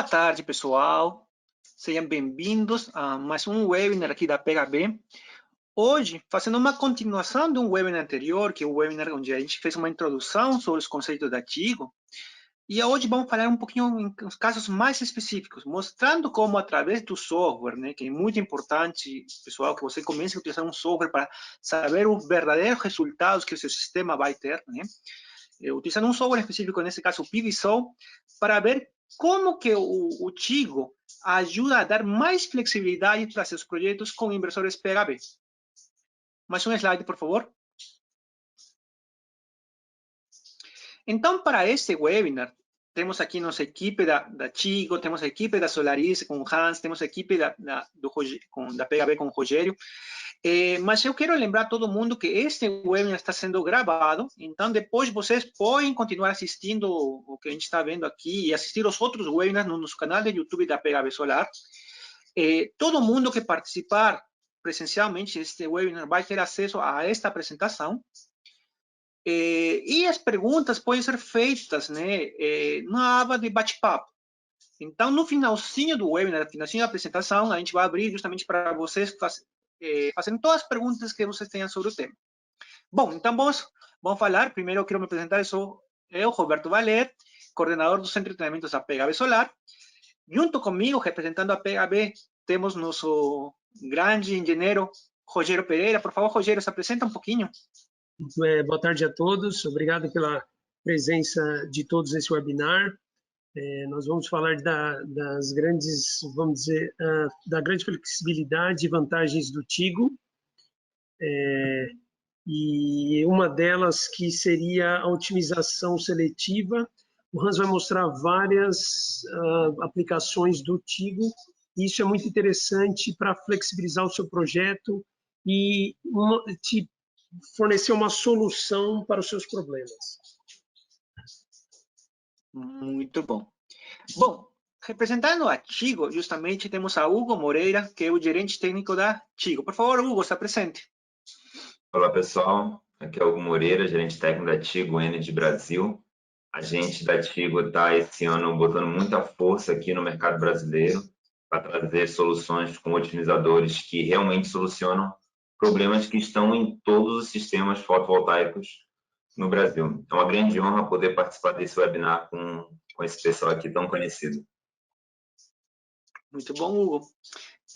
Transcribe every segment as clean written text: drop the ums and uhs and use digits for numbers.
Boa tarde, pessoal. Sejam bem-vindos a mais um webinar aqui da PHB. Hoje, fazendo uma continuação de um webinar anterior, que é o webinar onde a gente fez uma introdução sobre os conceitos da Tigo. E hoje vamos falar um pouquinho em casos mais específicos, mostrando como através do software, né, que é muito importante, pessoal, que você comece a utilizar um software para saber os verdadeiros resultados que o seu sistema vai ter, né? Utilizando um software específico, nesse caso o PVSol, para ver como que o Tigo ajuda a dar mais flexibilidade para seus projetos com inversores PHB. Mais um slide, por favor. Então, para este webinar, temos aqui nossa equipe da Tigo, temos a equipe da Solaris com o Hans, temos a equipe da PHB com o Rogério. Mas eu quero lembrar a todo mundo que este webinar está sendo gravado, então depois vocês podem continuar assistindo o que a gente está vendo aqui e assistir os outros webinars no nosso canal de YouTube da PHB Solar. Todo mundo que participar presencialmente deste webinar vai ter acesso a esta apresentação. E as perguntas podem ser feitas, né, na aba de bate-papo. Então, no finalzinho do webinar, no finalzinho da apresentação, a gente vai abrir justamente para vocês fazendo todas as perguntas que vocês tenham sobre o tema. Bom, então vamos falar. Primeiro eu quero me apresentar. Eu sou Roberto Valer, coordenador do Centro de Treinamentos da PHB Solar. Junto comigo, representando a PHB, temos nosso grande engenheiro Rogério Pereira. Por favor, Rogério, se apresenta um pouquinho. Boa tarde a todos. Obrigado pela presença de todos nesse webinar. Nós vamos falar das grandes, vamos dizer, da grande flexibilidade e vantagens do Tigo. E uma delas que seria a otimização seletiva. O Hans vai mostrar várias aplicações do Tigo. Isso é muito interessante para flexibilizar o seu projeto e te fornecer uma solução para os seus problemas. Muito bom. Bom, representando a Tigo, justamente temos a Hugo Moreira, que é o gerente técnico da Tigo. Por favor, Hugo, se apresente. Olá, pessoal. Aqui é o Hugo Moreira, gerente técnico da Tigo Energy Brasil. A gente da Tigo está, esse ano, botando muita força aqui no mercado brasileiro para trazer soluções com otimizadores que realmente solucionam problemas que estão em todos os sistemas fotovoltaicos no Brasil. É uma grande honra poder participar desse webinar com esse pessoal aqui tão conhecido. Muito bom, Hugo.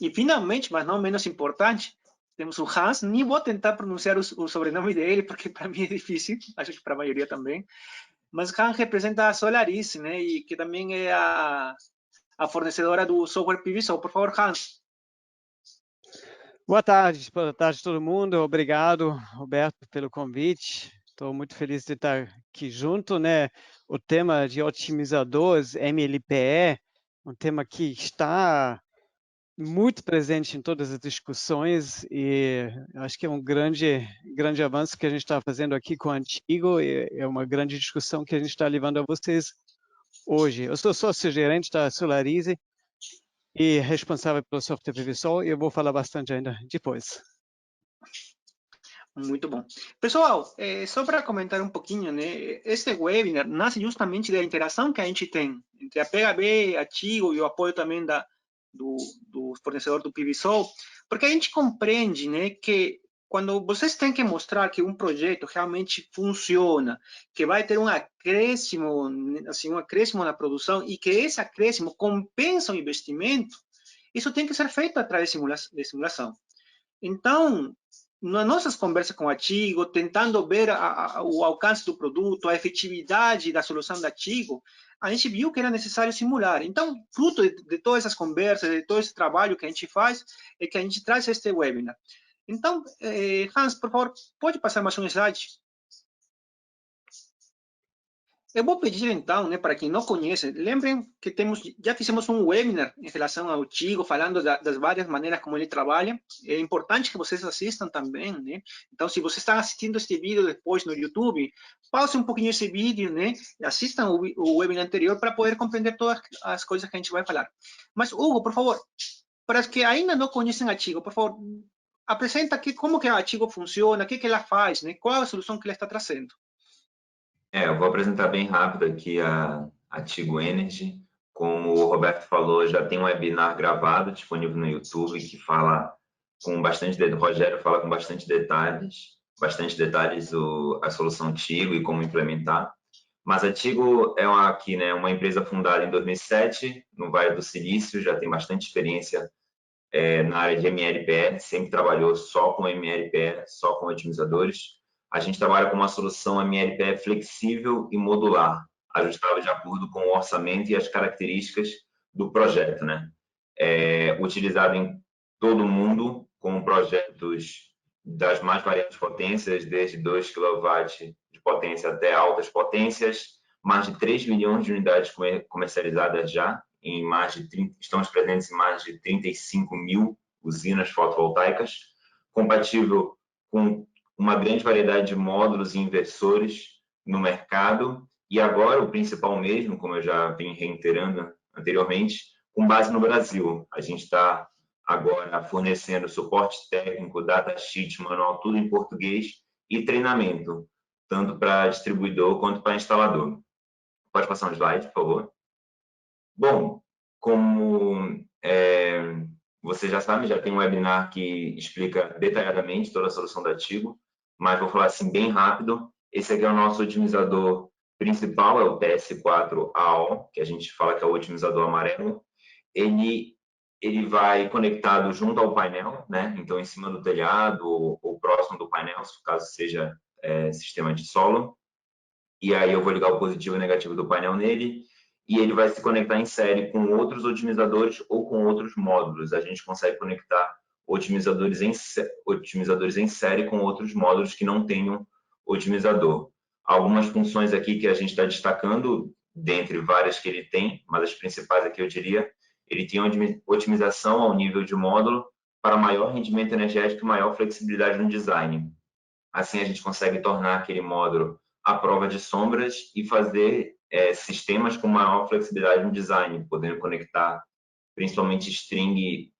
E finalmente, mas não menos importante, temos o Hans. Nem vou tentar pronunciar o sobrenome dele, porque para mim é difícil, acho que para a maioria também. Mas Hans representa a Solaris, né? E que também é a fornecedora do software PVSol. Por favor, Hans. Boa tarde todo mundo. Obrigado, Roberto, pelo convite. Estou muito feliz de estar aqui junto, né? O tema de otimizadores, MLPE, um tema que está muito presente em todas as discussões e acho que é um grande avanço que a gente está fazendo aqui com a Tigo e é uma grande discussão que a gente está levando a vocês hoje. Eu sou sócio-gerente da Solaris e responsável pelo software PVSol, e eu vou falar bastante ainda depois. Muito bom. Pessoal, só para comentar um pouquinho, né? Este webinar nasce justamente da interação que a gente tem entre a PHB, a Tigo e o apoio também do fornecedor do PVSol, porque a gente compreende, né, que quando vocês têm que mostrar que um projeto realmente funciona, que vai ter um acréscimo, assim, um acréscimo na produção e que esse acréscimo compensa o investimento, isso tem que ser feito através de simulação. Então, nas nossas conversas com a Tigo, tentando ver o alcance do produto, a efetividade da solução da Tigo, a gente viu que era necessário simular. Então, fruto de todas essas conversas, de todo esse trabalho que a gente faz, é que a gente traz este webinar. Então, Hans, por favor, pode passar mais um slide? Eu vou pedir, então, né, para quem não conhece, lembrem que já fizemos um webinar em relação ao Tigo, falando das várias maneiras como ele trabalha. É importante que vocês assistam também, né? Então, se vocês estão assistindo este vídeo depois no YouTube, pause um pouquinho esse vídeo, né? Assistam o webinar anterior para poder compreender todas as coisas que a gente vai falar. Mas, Hugo, por favor, para os que ainda não conhecem a Tigo, por favor, apresenta aqui como que a Tigo funciona, o que ela faz, né? Qual é a solução que ela está trazendo. Eu vou apresentar bem rápido aqui a Tigo Energy. como o Roberto falou, já tem um webinar gravado disponível no YouTube que fala com bastante o Rogério fala com bastante detalhes a solução Tigo e como implementar. Mas a Tigo é uma empresa fundada em 2007 no Vale do Silício, já tem bastante experiência na área de MLPE, sempre trabalhou só com MLPE, só com otimizadores. A gente trabalha com uma solução MLPE flexível e modular, ajustável de acordo com o orçamento e as características do projeto, né? Utilizado em todo o mundo, com projetos das mais variadas potências, desde 2 kW de potência até altas potências, mais de 3 milhões de unidades comercializadas já, estamos presentes em mais de 35 mil usinas fotovoltaicas, compatível com uma grande variedade de módulos e inversores no mercado, e agora o principal mesmo, como eu já vim reiterando anteriormente, com base no Brasil. A gente está agora fornecendo suporte técnico, datasheet, manual, tudo em português, e treinamento, tanto para distribuidor quanto para instalador. Pode passar um slide, por favor? Bom, como você já sabe, já tem um webinar que explica detalhadamente toda a solução da Tigo, mas vou falar assim bem rápido. Esse aqui é o nosso otimizador principal, é o TS4AO, que a gente fala que é o otimizador amarelo. Ele vai conectado junto ao painel, né? Então, em cima do telhado ou próximo do painel, se o caso seja sistema de solo. E aí eu vou ligar o positivo e o negativo do painel nele, e ele vai se conectar em série com outros otimizadores ou com outros módulos. A gente consegue conectar otimizadores em série com outros módulos que não tenham otimizador. Algumas funções aqui que a gente está destacando, dentre várias que ele tem, mas as principais aqui eu diria, ele tem otimização ao nível de módulo para maior rendimento energético e maior flexibilidade no design. Assim a gente consegue tornar aquele módulo à prova de sombras e fazer sistemas com maior flexibilidade no design, podendo conectar principalmente string,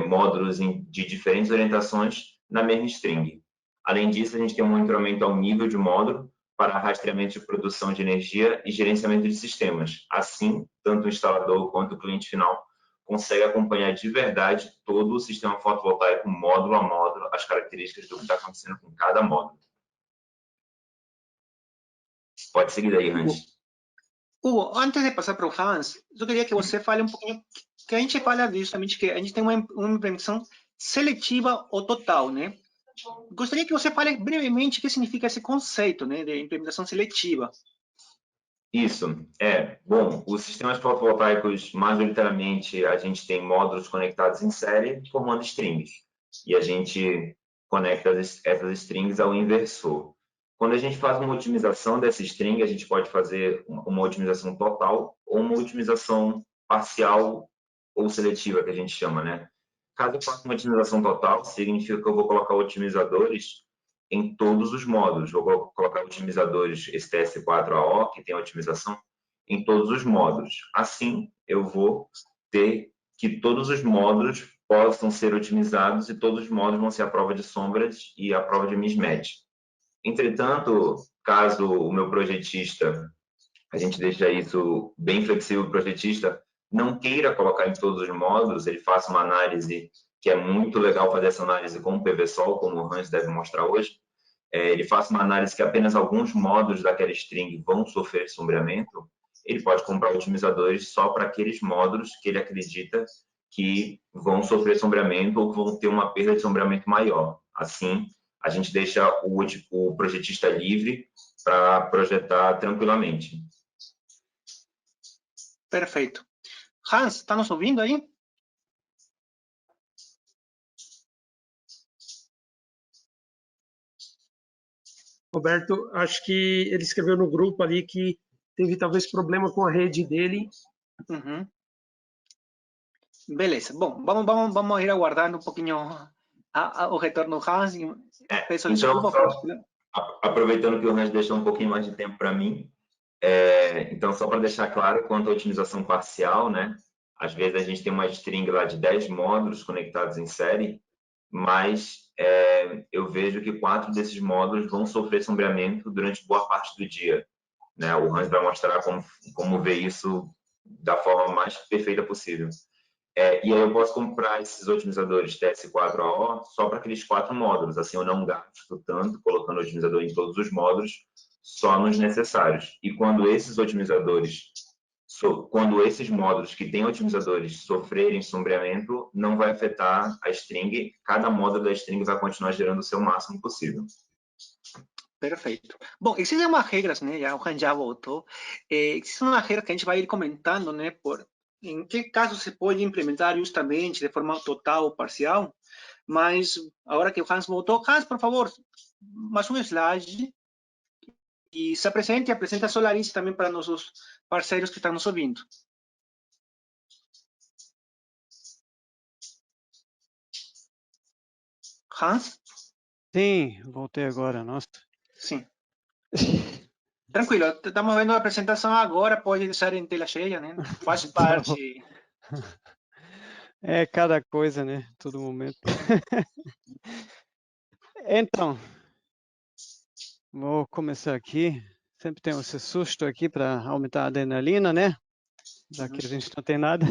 módulos de diferentes orientações na mesma string. Além disso, a gente tem um monitoramento ao nível de módulo para rastreamento de produção de energia e gerenciamento de sistemas. Assim, tanto o instalador quanto o cliente final consegue acompanhar de verdade todo o sistema fotovoltaico, módulo a módulo, as características do que está acontecendo com cada módulo. Pode seguir daí, Hans. Hugo, antes de passar para o Hans, eu queria que você fale um pouquinho, que a gente fala justamente que a gente tem uma implementação seletiva ou total, né? Gostaria que você fale brevemente o que significa esse conceito, né, de implementação seletiva. Isso, bom, os sistemas fotovoltaicos, majoritariamente, a gente tem módulos conectados em série, formando strings, e a gente conecta essas strings ao inversor. Quando a gente faz uma otimização dessa string, a gente pode fazer uma otimização total ou uma otimização parcial ou seletiva, que a gente chama, né? Caso eu faça uma otimização total, significa que eu vou colocar otimizadores em todos os módulos. Vou colocar otimizadores, esse TS4AO, que tem otimização, em todos os módulos. Assim, eu vou ter que todos os módulos possam ser otimizados e todos os módulos vão ser a prova de sombras e a prova de mismatch. Entretanto, caso o meu projetista, a gente deixa isso bem flexível, o projetista não queira colocar em todos os módulos, ele faça uma análise, que é muito legal fazer essa análise com o PVSol, como o Hans deve mostrar hoje, ele faça uma análise que apenas alguns módulos daquela string vão sofrer sombreamento, ele pode comprar otimizadores só para aqueles módulos que ele acredita que vão sofrer sombreamento ou que vão ter uma perda de sombreamento maior. Assim, a gente deixa o projetista livre para projetar tranquilamente. Perfeito. Hans, está nos ouvindo aí? Roberto, acho que ele escreveu no grupo ali que teve talvez problema com a rede dele. Uhum. Beleza. Bom, vamos ir aguardando um pouquinho o retorno do Hans. Peço desculpa. Aproveitando que o Hans deixou um pouquinho mais de tempo para mim, então, só para deixar claro, quanto à otimização parcial, né? Às vezes a gente tem uma string lá de 10 módulos conectados em série, mas eu vejo que 4 desses módulos vão sofrer sombreamento durante boa parte do dia, né? O Hans vai mostrar como ver isso da forma mais perfeita possível. E aí eu posso comprar esses otimizadores TS4AO só para aqueles 4 módulos, assim eu não gasto tanto colocando otimizador em todos os módulos, só nos necessários. E quando esses otimizadores, quando esses módulos que têm otimizadores sofrerem sombreamento, não vai afetar a string, cada módulo da string vai continuar gerando o seu máximo possível. Perfeito. Bom, existem umas regras, né? Já o Han já voltou. Existem umas regras que a gente vai ir comentando, né? Em que caso se pode implementar justamente de forma total ou parcial. Mas, agora que o Hans voltou, Hans, por favor, mais um slide. E se apresente e apresenta a Solaris também para nossos parceiros que estão nos ouvindo. Hans? Sim, voltei agora, nossa. Sim. Tranquilo, estamos vendo a apresentação agora, pode deixar em tela cheia, né? Faz parte. É cada coisa, né? Todo momento. Então, vou começar aqui. Sempre tem esse susto aqui para aumentar a adrenalina, né? Já que a gente não tem nada.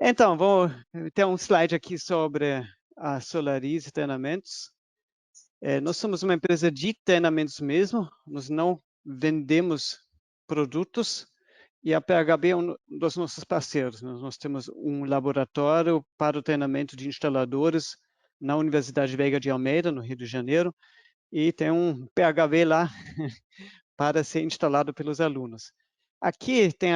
Então, vou ter um slide aqui sobre a Solaris e treinamentos. Nós somos uma empresa de treinamentos mesmo, nós não vendemos produtos, e a PHB é um dos nossos parceiros. Nós temos um laboratório para o treinamento de instaladores na Universidade Veiga de Almeida, no Rio de Janeiro, e tem um PHB lá para ser instalado pelos alunos. Aqui tem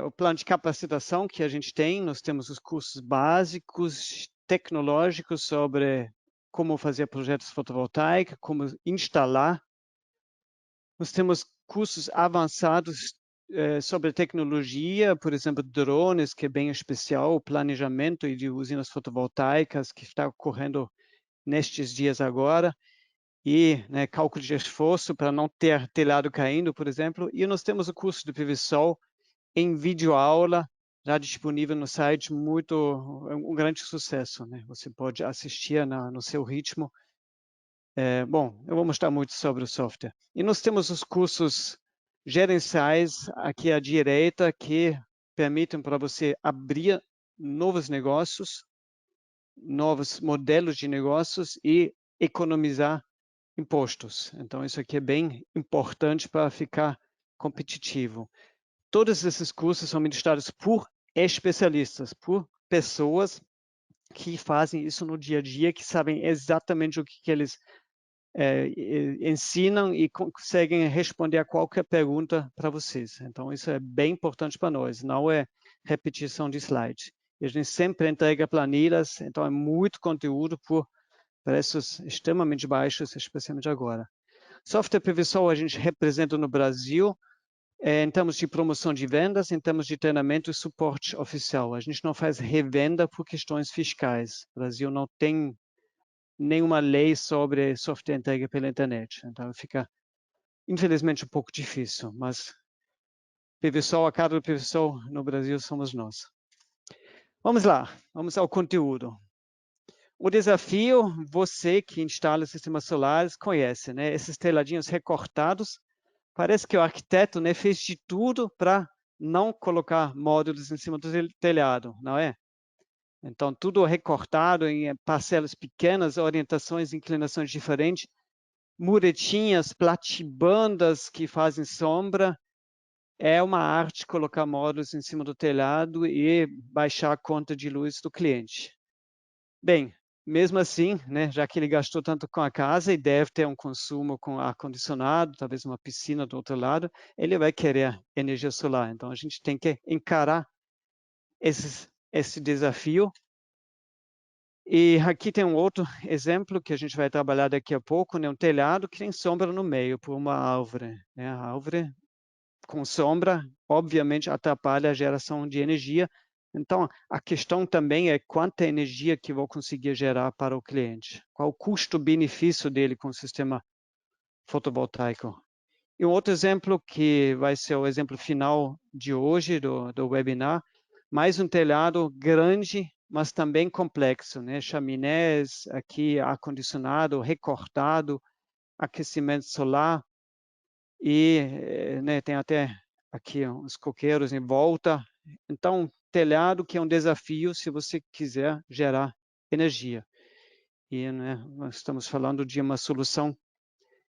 o plano de capacitação que a gente tem, nós temos os cursos básicos, tecnológicos sobre como fazer projetos fotovoltaicos, como instalar. Nós temos cursos avançados sobre tecnologia, por exemplo, drones, que é bem especial, o planejamento de usinas fotovoltaicas, que está ocorrendo nestes dias agora, e cálculo de esforço para não ter telhado caindo, por exemplo. E nós temos o curso de PV-Sol em videoaula, já disponível no site, um grande sucesso, né? Você pode assistir no seu ritmo. Bom, eu vou mostrar muito sobre o software. E nós temos os cursos gerenciais aqui à direita, que permitem para você abrir novos negócios, novos modelos de negócios e economizar impostos. Então, isso aqui é bem importante para ficar competitivo. Todos esses cursos são ministrados por especialistas, por pessoas que fazem isso no dia a dia, que sabem exatamente o que eles ensinam e conseguem responder a qualquer pergunta para vocês. Então, isso é bem importante para nós, não é repetição de slide. E a gente sempre entrega planilhas, então é muito conteúdo por preços extremamente baixos, especialmente agora. Software PV-Sol a gente representa no Brasil, em termos de promoção de vendas, em termos de treinamento e suporte oficial. A gente não faz revenda por questões fiscais. O Brasil não tem nenhuma lei sobre software entregue pela internet. Então fica, infelizmente, um pouco difícil, mas PV-Sol, a cara do PV-Sol no Brasil somos nós. Vamos lá, vamos ao conteúdo. O desafio, você que instala sistemas solares conhece, né? Esses telhadinhos recortados. Parece que o arquiteto fez de tudo para não colocar módulos em cima do telhado, não é? Então, tudo recortado em parcelas pequenas, orientações, inclinações diferentes, muretinhas, platibandas que fazem sombra. É uma arte colocar módulos em cima do telhado e baixar a conta de luz do cliente. Bem, mesmo assim, já que ele gastou tanto com a casa e deve ter um consumo com ar-condicionado, talvez uma piscina do outro lado, ele vai querer energia solar. Então, a gente tem que encarar esse desafio. E aqui tem um outro exemplo que a gente vai trabalhar daqui a pouco, um telhado que tem sombra no meio por uma árvore. A árvore com sombra, obviamente, atrapalha a geração de energia. Então, a questão também é quanta energia que vou conseguir gerar para o cliente. Qual o custo-benefício dele com o sistema fotovoltaico. E um outro exemplo, que vai ser o exemplo final de hoje, do webinar, mais um telhado grande, mas também complexo, chaminés, aqui ar-condicionado, recortado, aquecimento solar, e tem até aqui os coqueiros em volta. Então, telhado que é um desafio se você quiser gerar energia. E né, nós estamos falando de uma solução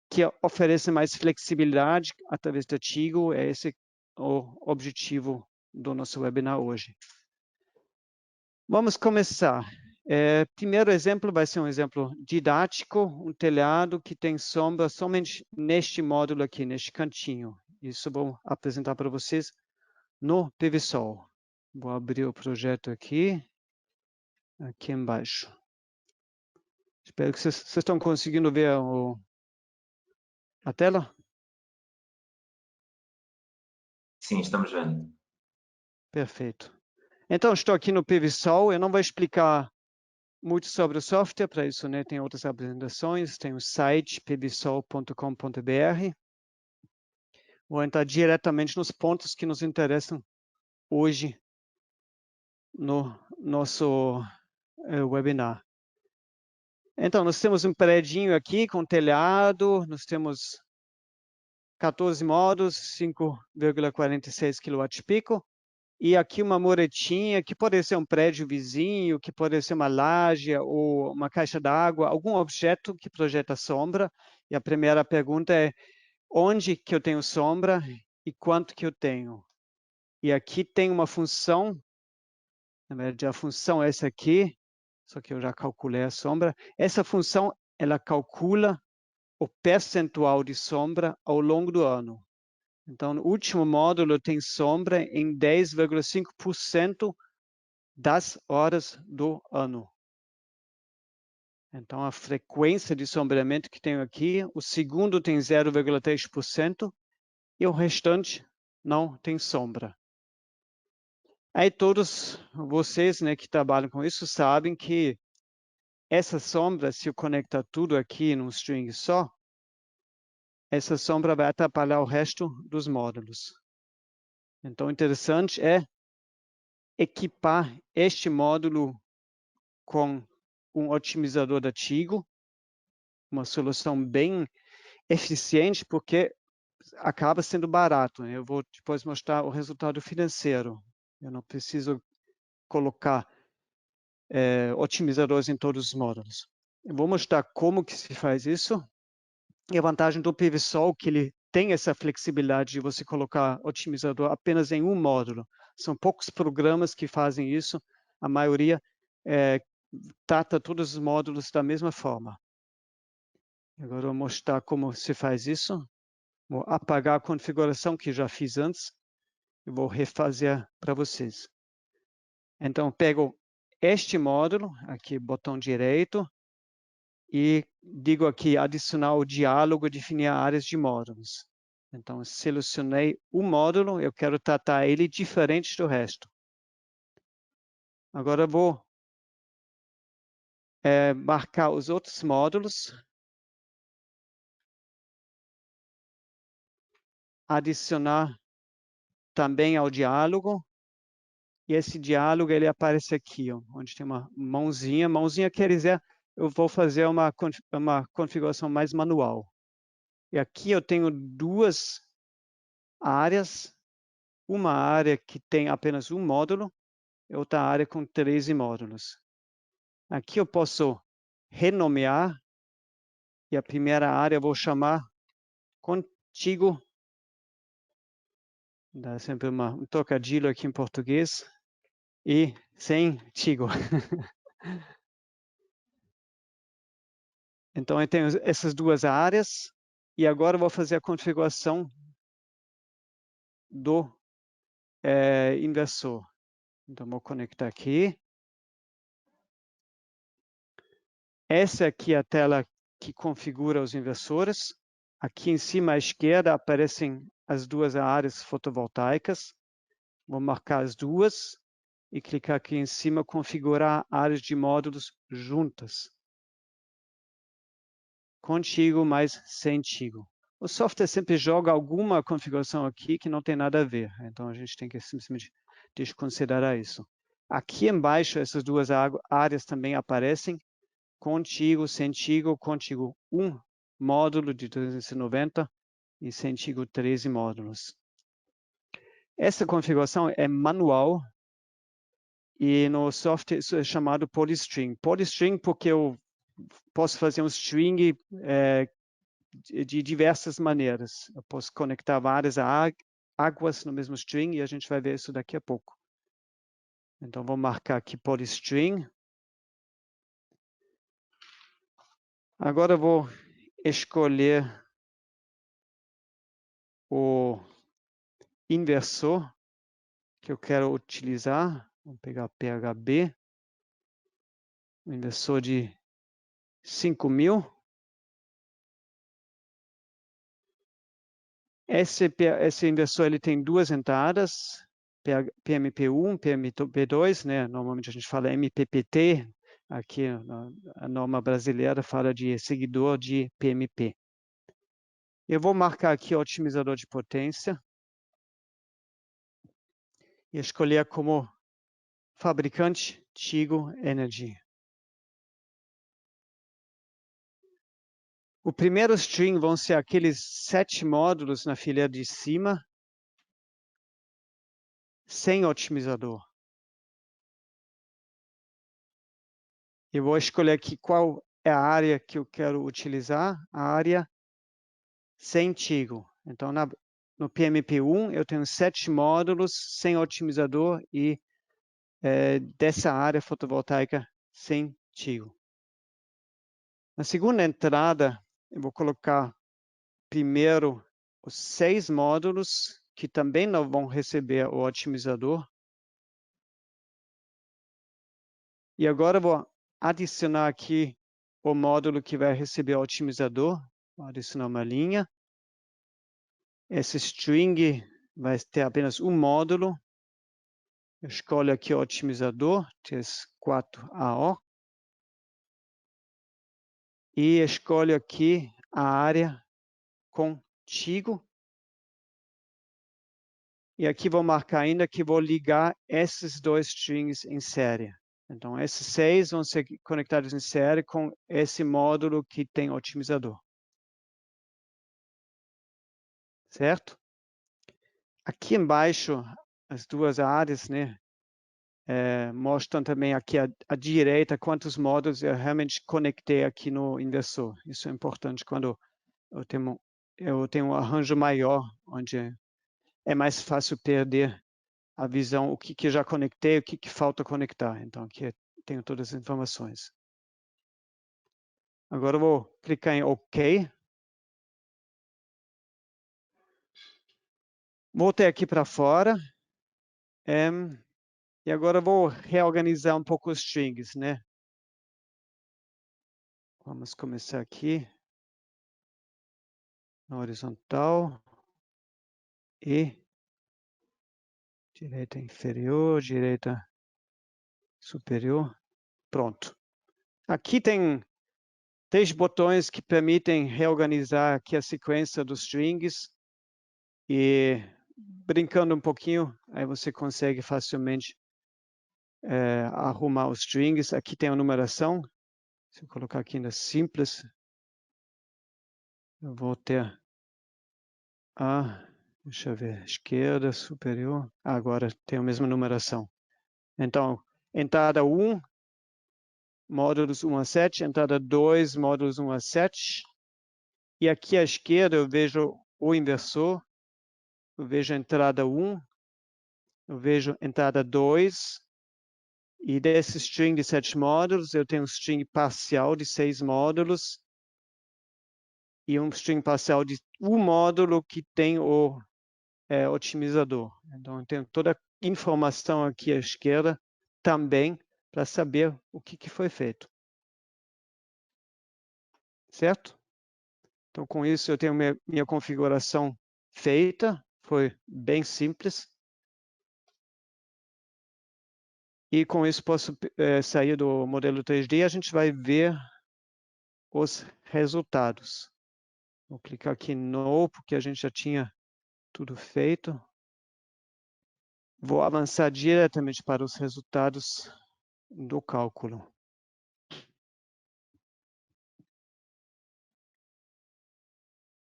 que oferece mais flexibilidade através da Tigo. É esse o objetivo do nosso webinar hoje. Vamos começar. Primeiro exemplo vai ser um exemplo didático, um telhado que tem sombra somente neste módulo aqui, neste cantinho. Isso eu vou apresentar para vocês no PVSol. Vou abrir o projeto aqui embaixo. Espero que vocês estão conseguindo ver a tela. Sim, estamos vendo. Perfeito. Então, estou aqui no PVSol. Eu não vou explicar muito sobre o software, para isso né, tem outras apresentações. Tem o site pvsol.com.br. Vou entrar diretamente nos pontos que nos interessam hoje no nosso webinar. Então, nós temos um predinho aqui com telhado, nós temos 14 módulos, 5,46 kWp, e aqui uma muretinha, que pode ser um prédio vizinho, que pode ser uma laje ou uma caixa d'água, algum objeto que projeta sombra. E a primeira pergunta é, onde que eu tenho sombra e quanto que eu tenho? E aqui tem uma função, na verdade a função é essa aqui, só que eu já calculei a sombra. Essa função, ela calcula o percentual de sombra ao longo do ano. Então, no último módulo tem sombra em 10,5% das horas do ano. Então, a frequência de sombreamento que tenho aqui, o segundo tem 0,3% e o restante não tem sombra. Aí todos vocês né, que trabalham com isso sabem que essa sombra, se eu conectar tudo aqui num string só, essa sombra vai atrapalhar o resto dos módulos. Então, o interessante é equipar este módulo com um otimizador da Tigo, uma solução bem eficiente, porque acaba sendo barato. Né? Eu vou depois mostrar o resultado financeiro. Eu não preciso colocar otimizadores em todos os módulos. Eu vou mostrar como que se faz isso. E a vantagem do PVSol é que ele tem essa flexibilidade de você colocar otimizador apenas em um módulo. São poucos programas que fazem isso. A maioria trata todos os módulos da mesma forma. Agora eu vou mostrar como se faz isso. Vou apagar a configuração que já fiz antes. Eu vou refazer para vocês. Então, eu pego este módulo, aqui, botão direito, e digo aqui, adicionar o diálogo, definir áreas de módulos. Então, selecionei o módulo, eu quero tratar ele diferente do resto. Agora, eu vou marcar os outros módulos. Adicionar também ao diálogo. E esse diálogo, ele aparece aqui, ó, onde tem uma mãozinha. Mãozinha quer dizer, eu vou fazer uma configuração mais manual. E aqui eu tenho duas áreas. Uma área que tem apenas um módulo e outra área com 13 módulos. Aqui eu posso renomear. E a primeira área eu vou chamar Contigo. Dá sempre um trocadilho aqui em português. E sem Tigo. Então, eu tenho essas duas áreas. E agora eu vou fazer a configuração do inversor. Então, vou conectar aqui. Essa aqui é a tela que configura os inversores. Aqui em cima à esquerda aparecem as duas áreas fotovoltaicas. Vou marcar as duas e clicar aqui em cima, configurar áreas de módulos juntas. Contigo, mas sem Tigo. O software sempre joga alguma configuração aqui que não tem nada a ver. Então, a gente tem que simplesmente desconsiderar isso. Aqui embaixo, essas duas áreas também aparecem. Contigo, sem Tigo, contigo 1 módulo de 290 e sem Tigo 13 módulos. Essa configuração é manual e no software isso é chamado polystring. Polystring porque eu posso fazer um string de diversas maneiras. Eu posso conectar várias águas no mesmo string e a gente vai ver isso daqui a pouco. Então, vou marcar aqui polystring. Agora eu vou escolher o inversor que eu quero utilizar. Vamos pegar PHB, o inversor de 5.000. Esse inversor ele tem duas entradas, PMP1, PMP2, né? Normalmente a gente fala MPPT, aqui a norma brasileira fala de seguidor de PMP. Eu vou marcar aqui o otimizador de potência e escolher como fabricante Tigo Energy. O primeiro string vão ser aqueles 7 módulos na fileira de cima, sem otimizador. Eu vou escolher aqui qual é a área que eu quero utilizar, a área sem Tigo. Então, no PMP1, eu tenho 7 módulos sem otimizador e dessa área fotovoltaica sem Tigo. Na segunda entrada, eu vou colocar primeiro os 6 módulos que também não vão receber o otimizador. E agora eu vou adicionar aqui o módulo que vai receber o otimizador. Vou adicionar uma linha. Esse string vai ter apenas um módulo. Eu escolho aqui o otimizador, TS4AO. E escolho aqui a área contigo. E aqui vou marcar ainda que vou ligar esses dois strings em série. Então, esses 6 vão ser conectados em série com esse módulo que tem otimizador. Certo? Aqui embaixo, as duas áreas, né, mostram também aqui à direita quantos módulos eu realmente conectei aqui no inversor. Isso é importante quando eu tenho um arranjo maior, onde é mais fácil perder a visão, o que eu já conectei, o que falta conectar. Então, aqui tenho todas as informações. Agora eu vou clicar em OK. Voltei aqui para fora. E agora eu vou reorganizar um pouco os strings, né? Vamos começar aqui. Na horizontal. E direita inferior, direita superior. Pronto. Aqui tem 3 botões que permitem reorganizar aqui a sequência dos strings. E brincando um pouquinho, aí você consegue facilmente arrumar os strings. Aqui tem a numeração. Se eu colocar aqui na simples, eu vou ter deixa eu ver, esquerda, superior. Agora tem a mesma numeração. Então, entrada 1, módulos 1 a 7, entrada 2, módulos 1 a 7. E aqui à esquerda eu vejo o inversor, eu vejo a entrada 1, eu vejo a entrada 2, e desse string de 7 módulos, eu tenho um string parcial de 6 módulos, e um string parcial de um módulo que tem o otimizador. Então, eu tenho toda a informação aqui à esquerda também para saber o que foi feito. Certo? Então, com isso, eu tenho minha configuração feita. Foi bem simples. E com isso, posso sair do modelo 3D e a gente vai ver os resultados. Vou clicar aqui em No, porque a gente já tinha tudo feito. Vou avançar diretamente para os resultados do cálculo.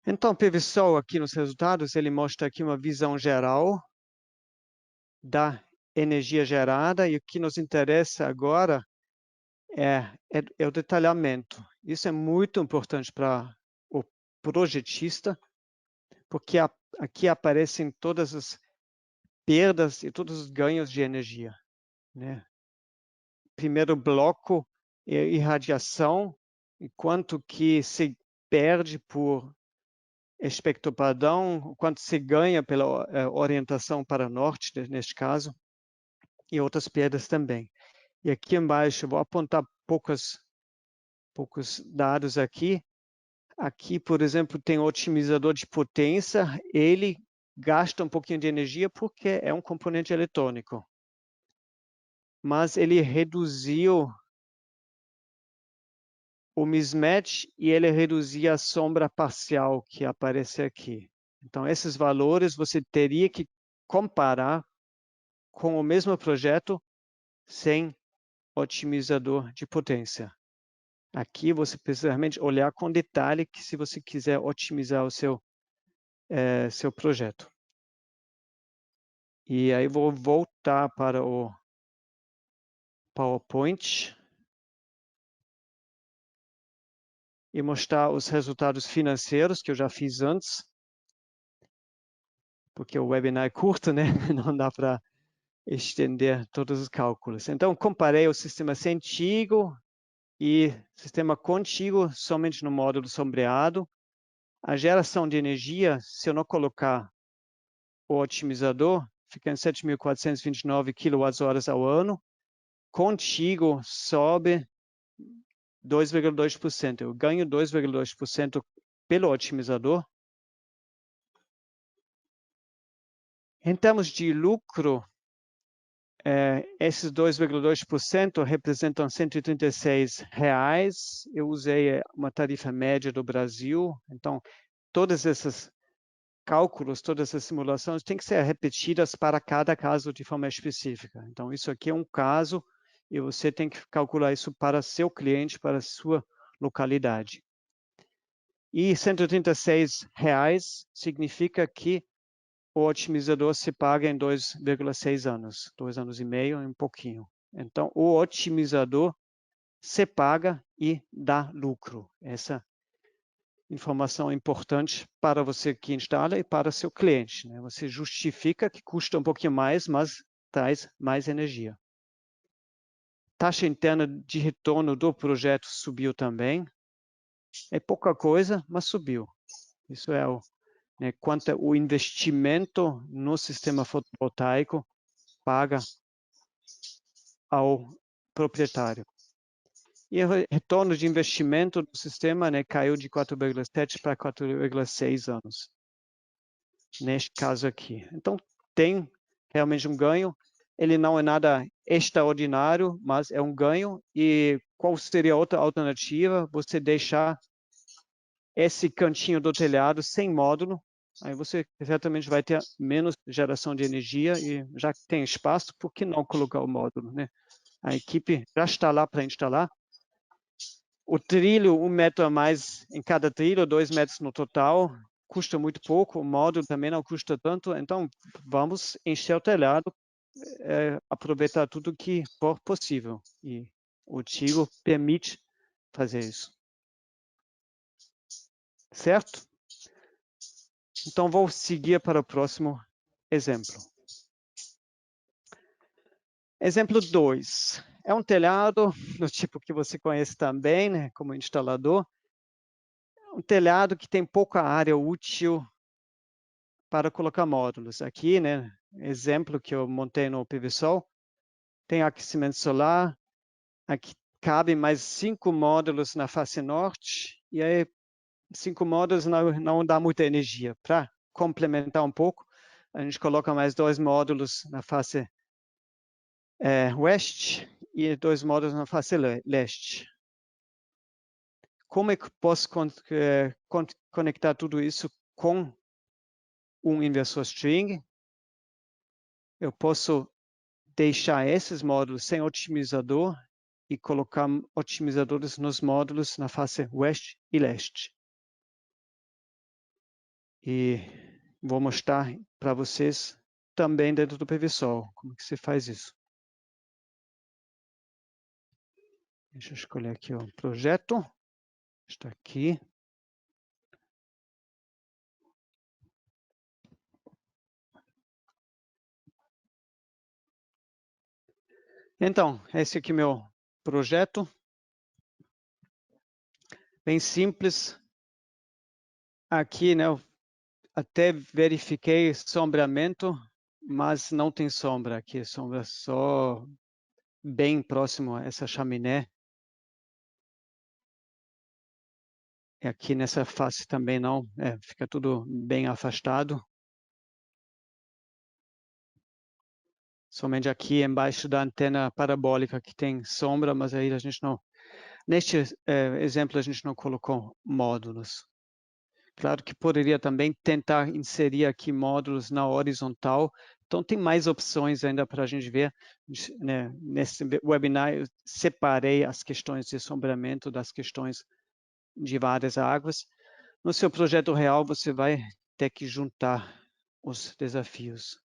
Então, PVSol aqui nos resultados, ele mostra aqui uma visão geral da energia gerada, e o que nos interessa agora é o detalhamento. Isso é muito importante para o projetista, porque aqui aparecem todas as perdas e todos os ganhos de energia, né? Primeiro bloco é irradiação, e quanto que se perde por espectro padrão, quanto se ganha pela orientação para norte, neste caso, e outras perdas também. E aqui embaixo, eu vou apontar poucos dados aqui. Aqui, por exemplo, tem o otimizador de potência. Ele gasta um pouquinho de energia porque é um componente eletrônico. Mas ele reduziu o mismatch e ele reduzia a sombra parcial que aparece aqui. Então, esses valores você teria que comparar com o mesmo projeto sem otimizador de potência. Aqui você precisa realmente olhar com detalhe que se você quiser otimizar o seu projeto. E aí vou voltar para o PowerPoint e mostrar os resultados financeiros que eu já fiz antes, porque o webinar é curto, né? Não dá para estender todos os cálculos. Então, comparei o sistema sem Tigo e sistema contigo somente no módulo sombreado. A geração de energia, se eu não colocar o otimizador, fica em 7.429 kWh ao ano. Contigo sobe 2,2%. Eu ganho 2,2% pelo otimizador. Em termos de lucro, esses 2,2% representam R$ 136. Eu usei uma tarifa média do Brasil. Então, todos esses cálculos, todas essas simulações têm que ser repetidas para cada caso de forma específica. Então, isso aqui é um caso e você tem que calcular isso para seu cliente, para a sua localidade. E R$ 136 significa que o otimizador se paga em 2,6 anos, 2 anos e meio, um pouquinho. Então, o otimizador se paga e dá lucro. Essa informação é importante para você que instala e para seu cliente, né? Você justifica que custa um pouquinho mais, mas traz mais energia. Taxa interna de retorno do projeto subiu também. É pouca coisa, mas subiu. Isso é quanto o investimento no sistema fotovoltaico paga ao proprietário. E o retorno de investimento do sistema caiu de 4,7 para 4,6 anos, neste caso aqui. Então, tem realmente um ganho. Ele não é nada extraordinário, mas é um ganho. E qual seria outra alternativa? Você deixar esse cantinho do telhado sem módulo. Aí você certamente vai ter menos geração de energia e já que tem espaço, por que não colocar o módulo, né? A equipe já está lá para instalar. O trilho, 1 metro a mais em cada trilho, 2 metros no total, custa muito pouco, o módulo também não custa tanto, então vamos encher o telhado, aproveitar tudo que for possível. E o Tigo permite fazer isso. Certo? Então, vou seguir para o próximo exemplo. Exemplo 2. É um telhado do tipo que você conhece também, né, como instalador. Um telhado que tem pouca área útil para colocar módulos. Aqui, né, exemplo que eu montei no PVSol, tem aquecimento solar. Aqui cabem mais 5 módulos na face norte. E aí, 5 módulos não dá muita energia. Para complementar um pouco, a gente coloca mais 2 módulos na face oeste e 2 módulos na face leste. Como é que posso conectar tudo isso com um inversor string? Eu posso deixar esses módulos sem otimizador e colocar otimizadores nos módulos na face oeste e leste. E vou mostrar para vocês também dentro do PVSol. Como que se faz isso? Deixa eu escolher aqui o projeto. Está aqui. Então, esse aqui é o meu projeto. Bem simples. Aqui, né, eu até verifiquei sombreamento, mas não tem sombra aqui. Sombra só bem próximo a essa chaminé. E aqui nessa face também não. Fica tudo bem afastado. Somente aqui embaixo da antena parabólica que tem sombra, mas aí a gente não... Neste exemplo, a gente não colocou módulos. Claro que poderia também tentar inserir aqui módulos na horizontal. Então, tem mais opções ainda para a gente ver. Né? Nesse webinar, eu separei as questões de sombreamento das questões de várias águas. No seu projeto real, você vai ter que juntar os desafios.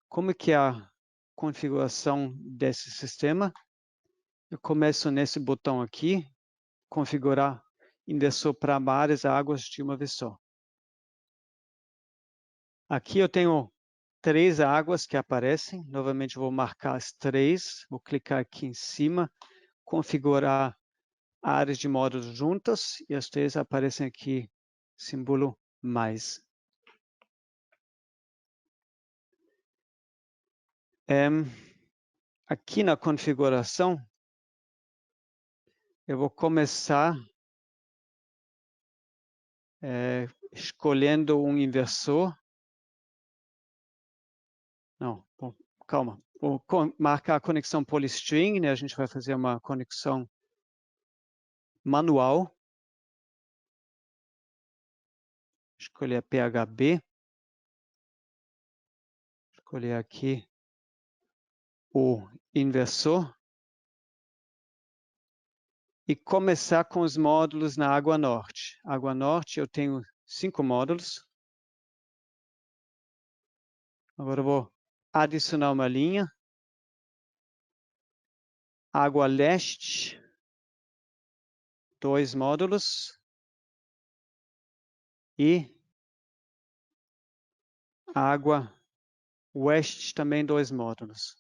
Como que é a configuração desse sistema? Eu começo nesse botão aqui, configurar inversor para várias águas de uma vez só. Aqui eu tenho 3 águas que aparecem. Novamente vou marcar as 3. Vou clicar aqui em cima, configurar áreas de módulos juntas e as 3 aparecem aqui, símbolo mais. Aqui na configuração, eu vou começar escolhendo um inversor. Não, bom, calma. Vou marcar a conexão polystring, né? A gente vai fazer uma conexão manual. Escolher PHB. Escolher aqui o inversor. E começar com os módulos na Água Norte. Água Norte eu tenho 5 módulos. Agora eu vou adicionar uma linha. Água Leste, 2 módulos. E Água Oeste também 2 módulos.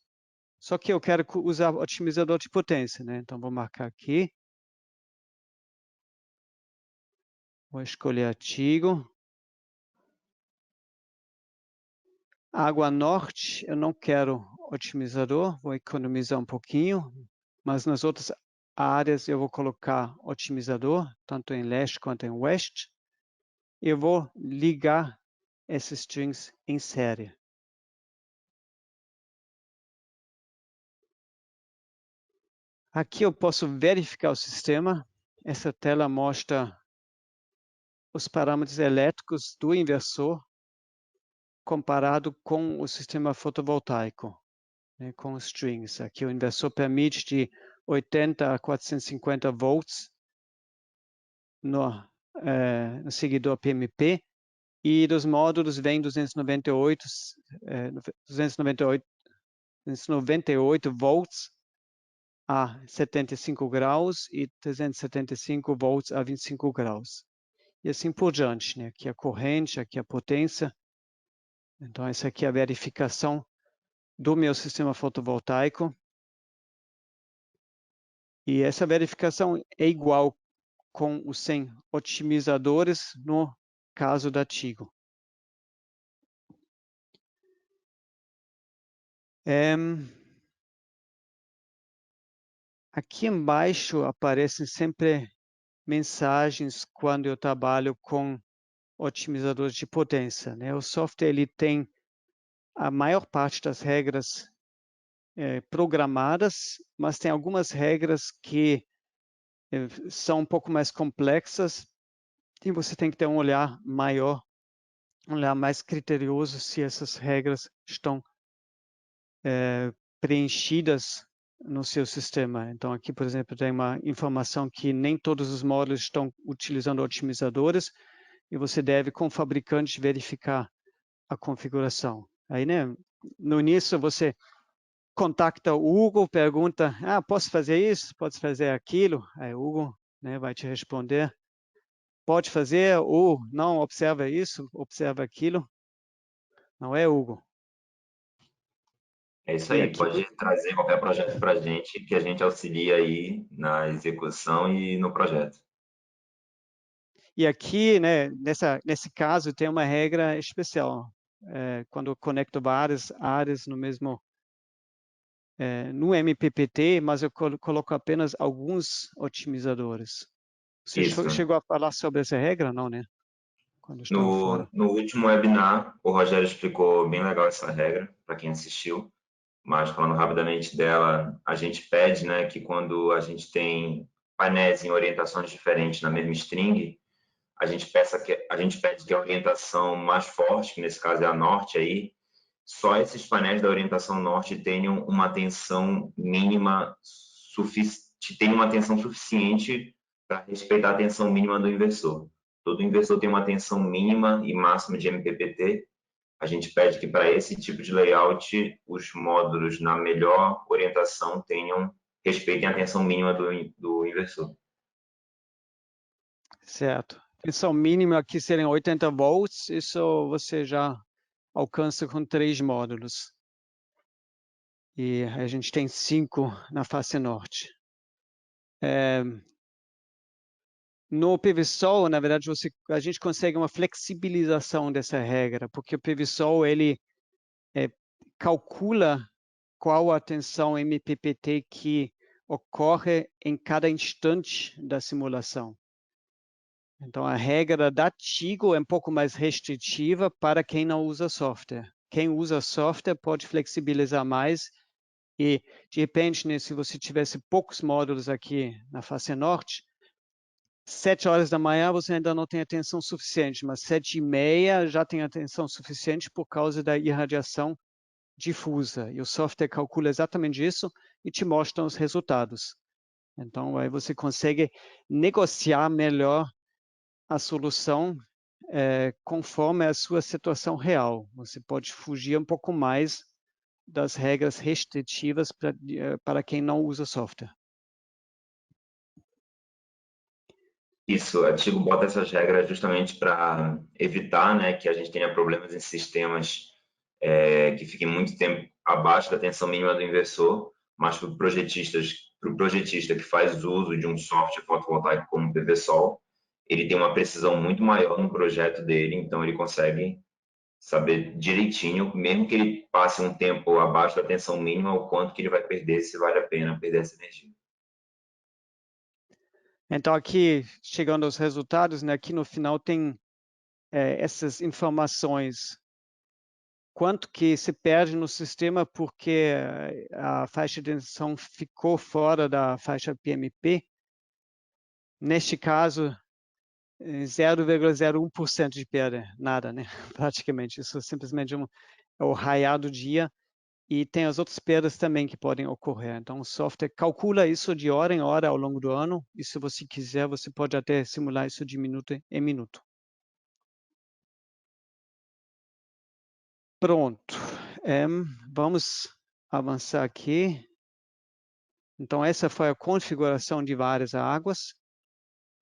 Só que eu quero usar otimizador de potência, né? Então vou marcar aqui. Vou escolher artigo. Água Norte, eu não quero otimizador, vou economizar um pouquinho, mas nas outras áreas eu vou colocar otimizador, tanto em leste quanto em oeste. Eu vou ligar esses strings em série. Aqui eu posso verificar o sistema. Essa tela mostra os parâmetros elétricos do inversor comparado com o sistema fotovoltaico, né, com os strings. Aqui o inversor permite de 80 a 450 volts no seguidor PMP e dos módulos vem 298 volts a 75 graus e 375 volts a 25 graus. E assim por diante, né? Aqui a corrente, aqui a potência. Então, essa aqui é a verificação do meu sistema fotovoltaico. E essa verificação é igual com os 100 otimizadores no caso da Tigo. Aqui embaixo aparecem sempre mensagens quando eu trabalho com otimizadores de potência, né? O software ele tem a maior parte das regras programadas, mas tem algumas regras que são um pouco mais complexas e você tem que ter um olhar maior, um olhar mais criterioso se essas regras estão preenchidas no seu sistema. Então aqui, por exemplo, tem uma informação que nem todos os módulos estão utilizando otimizadores e você deve, com o fabricante, verificar a configuração. Aí, né, no início você contacta o Hugo, pergunta, posso fazer isso? Posso fazer aquilo? Aí o Hugo, né, vai te responder, pode fazer ou não, observa isso, observa aquilo. Não é, Hugo? É isso E aí, aqui, pode trazer qualquer projeto para a gente que a gente auxilia aí na execução e no projeto. e aqui, né, nesse caso, tem uma regra especial. Quando eu conecto várias áreas no mesmo, no MPPT, mas eu coloco apenas alguns otimizadores. Você Isso. chegou a falar sobre essa regra? Não, né? Quando eu estava fora. No último webinar, o Rogério explicou bem legal essa regra, para quem assistiu, mas falando rapidamente dela, a gente pede, né, que quando a gente tem painéis em orientações diferentes na mesma string, a gente pede que a orientação mais forte, que nesse caso é a norte aí, só esses painéis da orientação norte tenham uma tensão mínima, tenham uma tensão suficiente para respeitar a tensão mínima do inversor. Todo inversor tem uma tensão mínima e máxima de MPPT. A gente pede que para esse tipo de layout, os módulos na melhor orientação respeitem a tensão mínima do inversor. Certo. Tensão mínima aqui seriam 80 volts, isso você já alcança com 3 módulos. E a gente tem 5 na face norte. No PVSol, na verdade, a gente consegue uma flexibilização dessa regra, porque o PVSol, ele calcula qual a tensão MPPT que ocorre em cada instante da simulação. Então, a regra da Tigo é um pouco mais restritiva para quem não usa software. Quem usa software pode flexibilizar mais e, de repente, né, se você tivesse poucos módulos aqui na face norte, 7 horas da manhã você ainda não tem atenção suficiente, mas 7h30 já tem atenção suficiente por causa da irradiação difusa. E o software calcula exatamente isso e te mostra os resultados. Então, aí você consegue negociar melhor a solução conforme a sua situação real. Você pode fugir um pouco mais das regras restritivas para quem não usa software. Isso, a Tigo bota essas regras justamente para evitar, né, que a gente tenha problemas em sistemas que fiquem muito tempo abaixo da tensão mínima do inversor, mas para o projetista que faz uso de um software fotovoltaico como o PVSol, ele tem uma precisão muito maior no projeto dele, então ele consegue saber direitinho, mesmo que ele passe um tempo abaixo da tensão mínima, o quanto que ele vai perder, se vale a pena perder essa energia. Então, aqui, chegando aos resultados, né, aqui no final tem essas informações. Quanto que se perde no sistema porque a faixa de tensão ficou fora da faixa PMP. Neste caso, 0,01% de perda, nada, né? Praticamente. Isso simplesmente é o raiar do dia. E tem as outras perdas também que podem ocorrer. Então, o software calcula isso de hora em hora ao longo do ano. E se você quiser, você pode até simular isso de minuto em minuto. Pronto. Vamos avançar aqui. Então, essa foi a configuração de várias águas.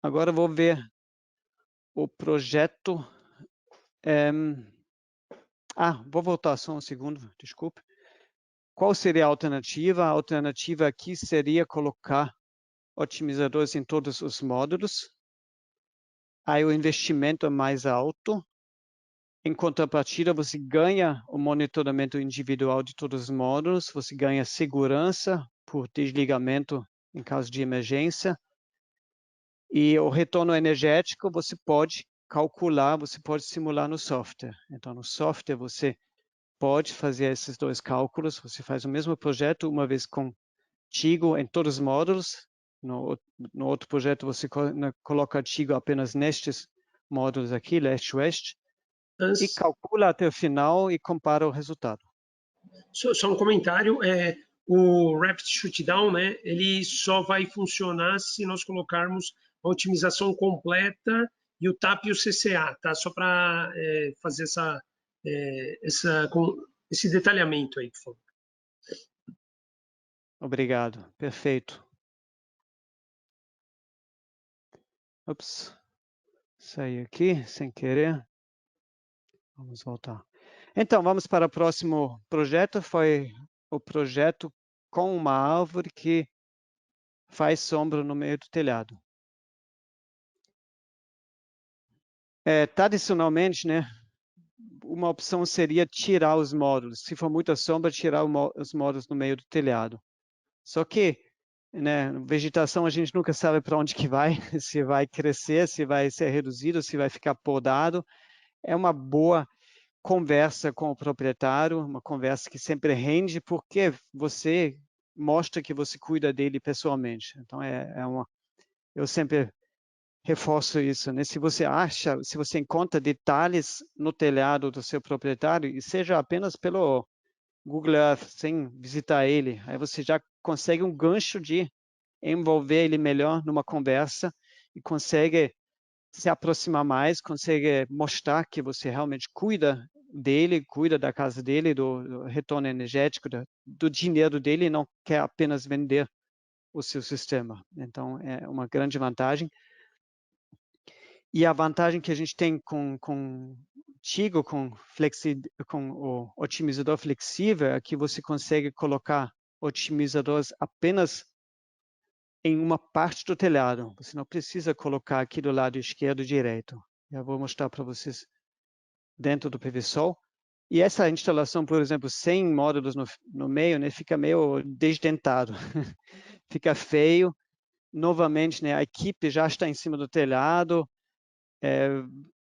Agora, vou ver o projeto. Vou voltar só um segundo, desculpe. Qual seria a alternativa? A alternativa aqui seria colocar otimizadores em todos os módulos. Aí o investimento é mais alto. Em contrapartida, você ganha o monitoramento individual de todos os módulos, você ganha segurança por desligamento em caso de emergência. E o retorno energético você pode calcular, você pode simular no software. Então, no software, você pode fazer esses dois cálculos. Você faz o mesmo projeto uma vez com Tigo em todos os módulos. No outro projeto, você coloca Tigo apenas nestes módulos aqui, leste-oeste, e calcula até o final e compara o resultado. Só um comentário, o Rapid Shutdown, né, ele só vai funcionar se nós colocarmos a otimização completa e o TAP e o CCA, tá? Só para fazer esse detalhamento aí, por favor. Obrigado, perfeito. Ops, saí aqui sem querer. Vamos voltar. Então, vamos para o próximo projeto. Foi o projeto com uma árvore que faz sombra no meio do telhado. Tradicionalmente, né, uma opção seria tirar os módulos. Se for muita sombra, tirar os módulos no meio do telhado. Só que, né, vegetação a gente nunca sabe para onde que vai, se vai crescer, se vai ser reduzido, se vai ficar podado. É uma boa conversa com o proprietário, uma conversa que sempre rende, porque você mostra que você cuida dele pessoalmente. Então, eu sempre reforço isso, né? Se você encontra detalhes no telhado do seu proprietário, e seja apenas pelo Google Earth, sem visitar ele, aí você já consegue um gancho de envolver ele melhor numa conversa e consegue se aproximar mais, consegue mostrar que você realmente cuida dele, cuida da casa dele, do retorno energético, do dinheiro dele, e não quer apenas vender o seu sistema. Então, é uma grande vantagem. E a vantagem que a gente tem com Tigo, com o otimizador flexível, é que você consegue colocar otimizadores apenas em uma parte do telhado. Você não precisa colocar aqui do lado esquerdo e direito. Eu vou mostrar para vocês dentro do PVSol. E essa instalação, por exemplo, sem módulos no meio, né, fica meio desdentado. Fica feio. Novamente, né, a equipe já está em cima do telhado.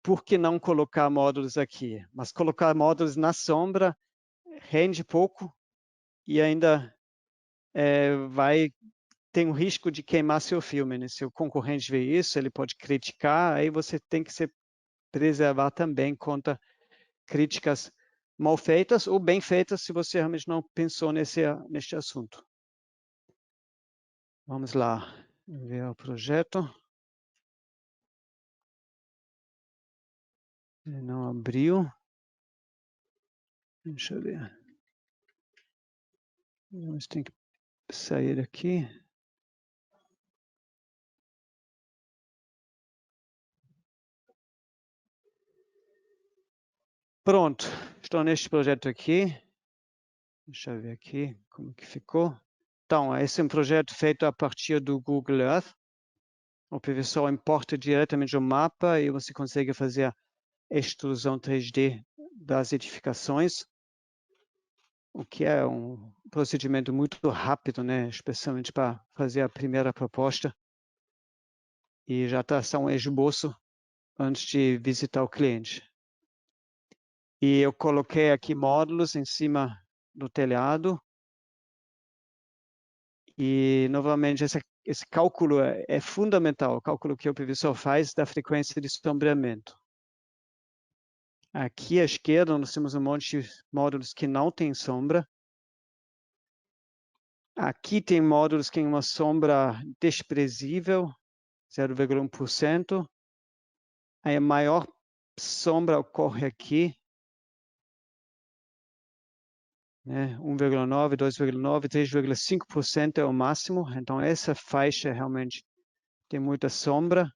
Por que não colocar módulos aqui? Mas colocar módulos na sombra rende pouco e ainda tem um risco de queimar seu filme, né? Se o concorrente vê isso, ele pode criticar, aí você tem que se preservar também contra críticas mal feitas ou bem feitas se você realmente não pensou neste assunto. Vamos lá, ver o projeto. Ele não abriu. Deixa eu ver. Vamos ter que sair daqui. Pronto, estou neste projeto aqui. Deixa eu ver aqui como que ficou. Então, esse é um projeto feito a partir do Google Earth. O PVSol importa diretamente o mapa e você consegue fazer a extrusão 3D das edificações, o que é um procedimento muito rápido, né? Especialmente para fazer a primeira proposta. E já traçar um esboço antes de visitar o cliente. E eu coloquei aqui módulos em cima do telhado. E, novamente, esse cálculo é fundamental, o cálculo que o PVSol faz da frequência de sombreamento. Aqui à esquerda, nós temos um monte de módulos que não tem sombra. Aqui tem módulos que têm uma sombra desprezível, 0,1%. Aí a maior sombra ocorre aqui, né? 1,9%, 2,9%, 3,5% é o máximo. Então, essa faixa realmente tem muita sombra.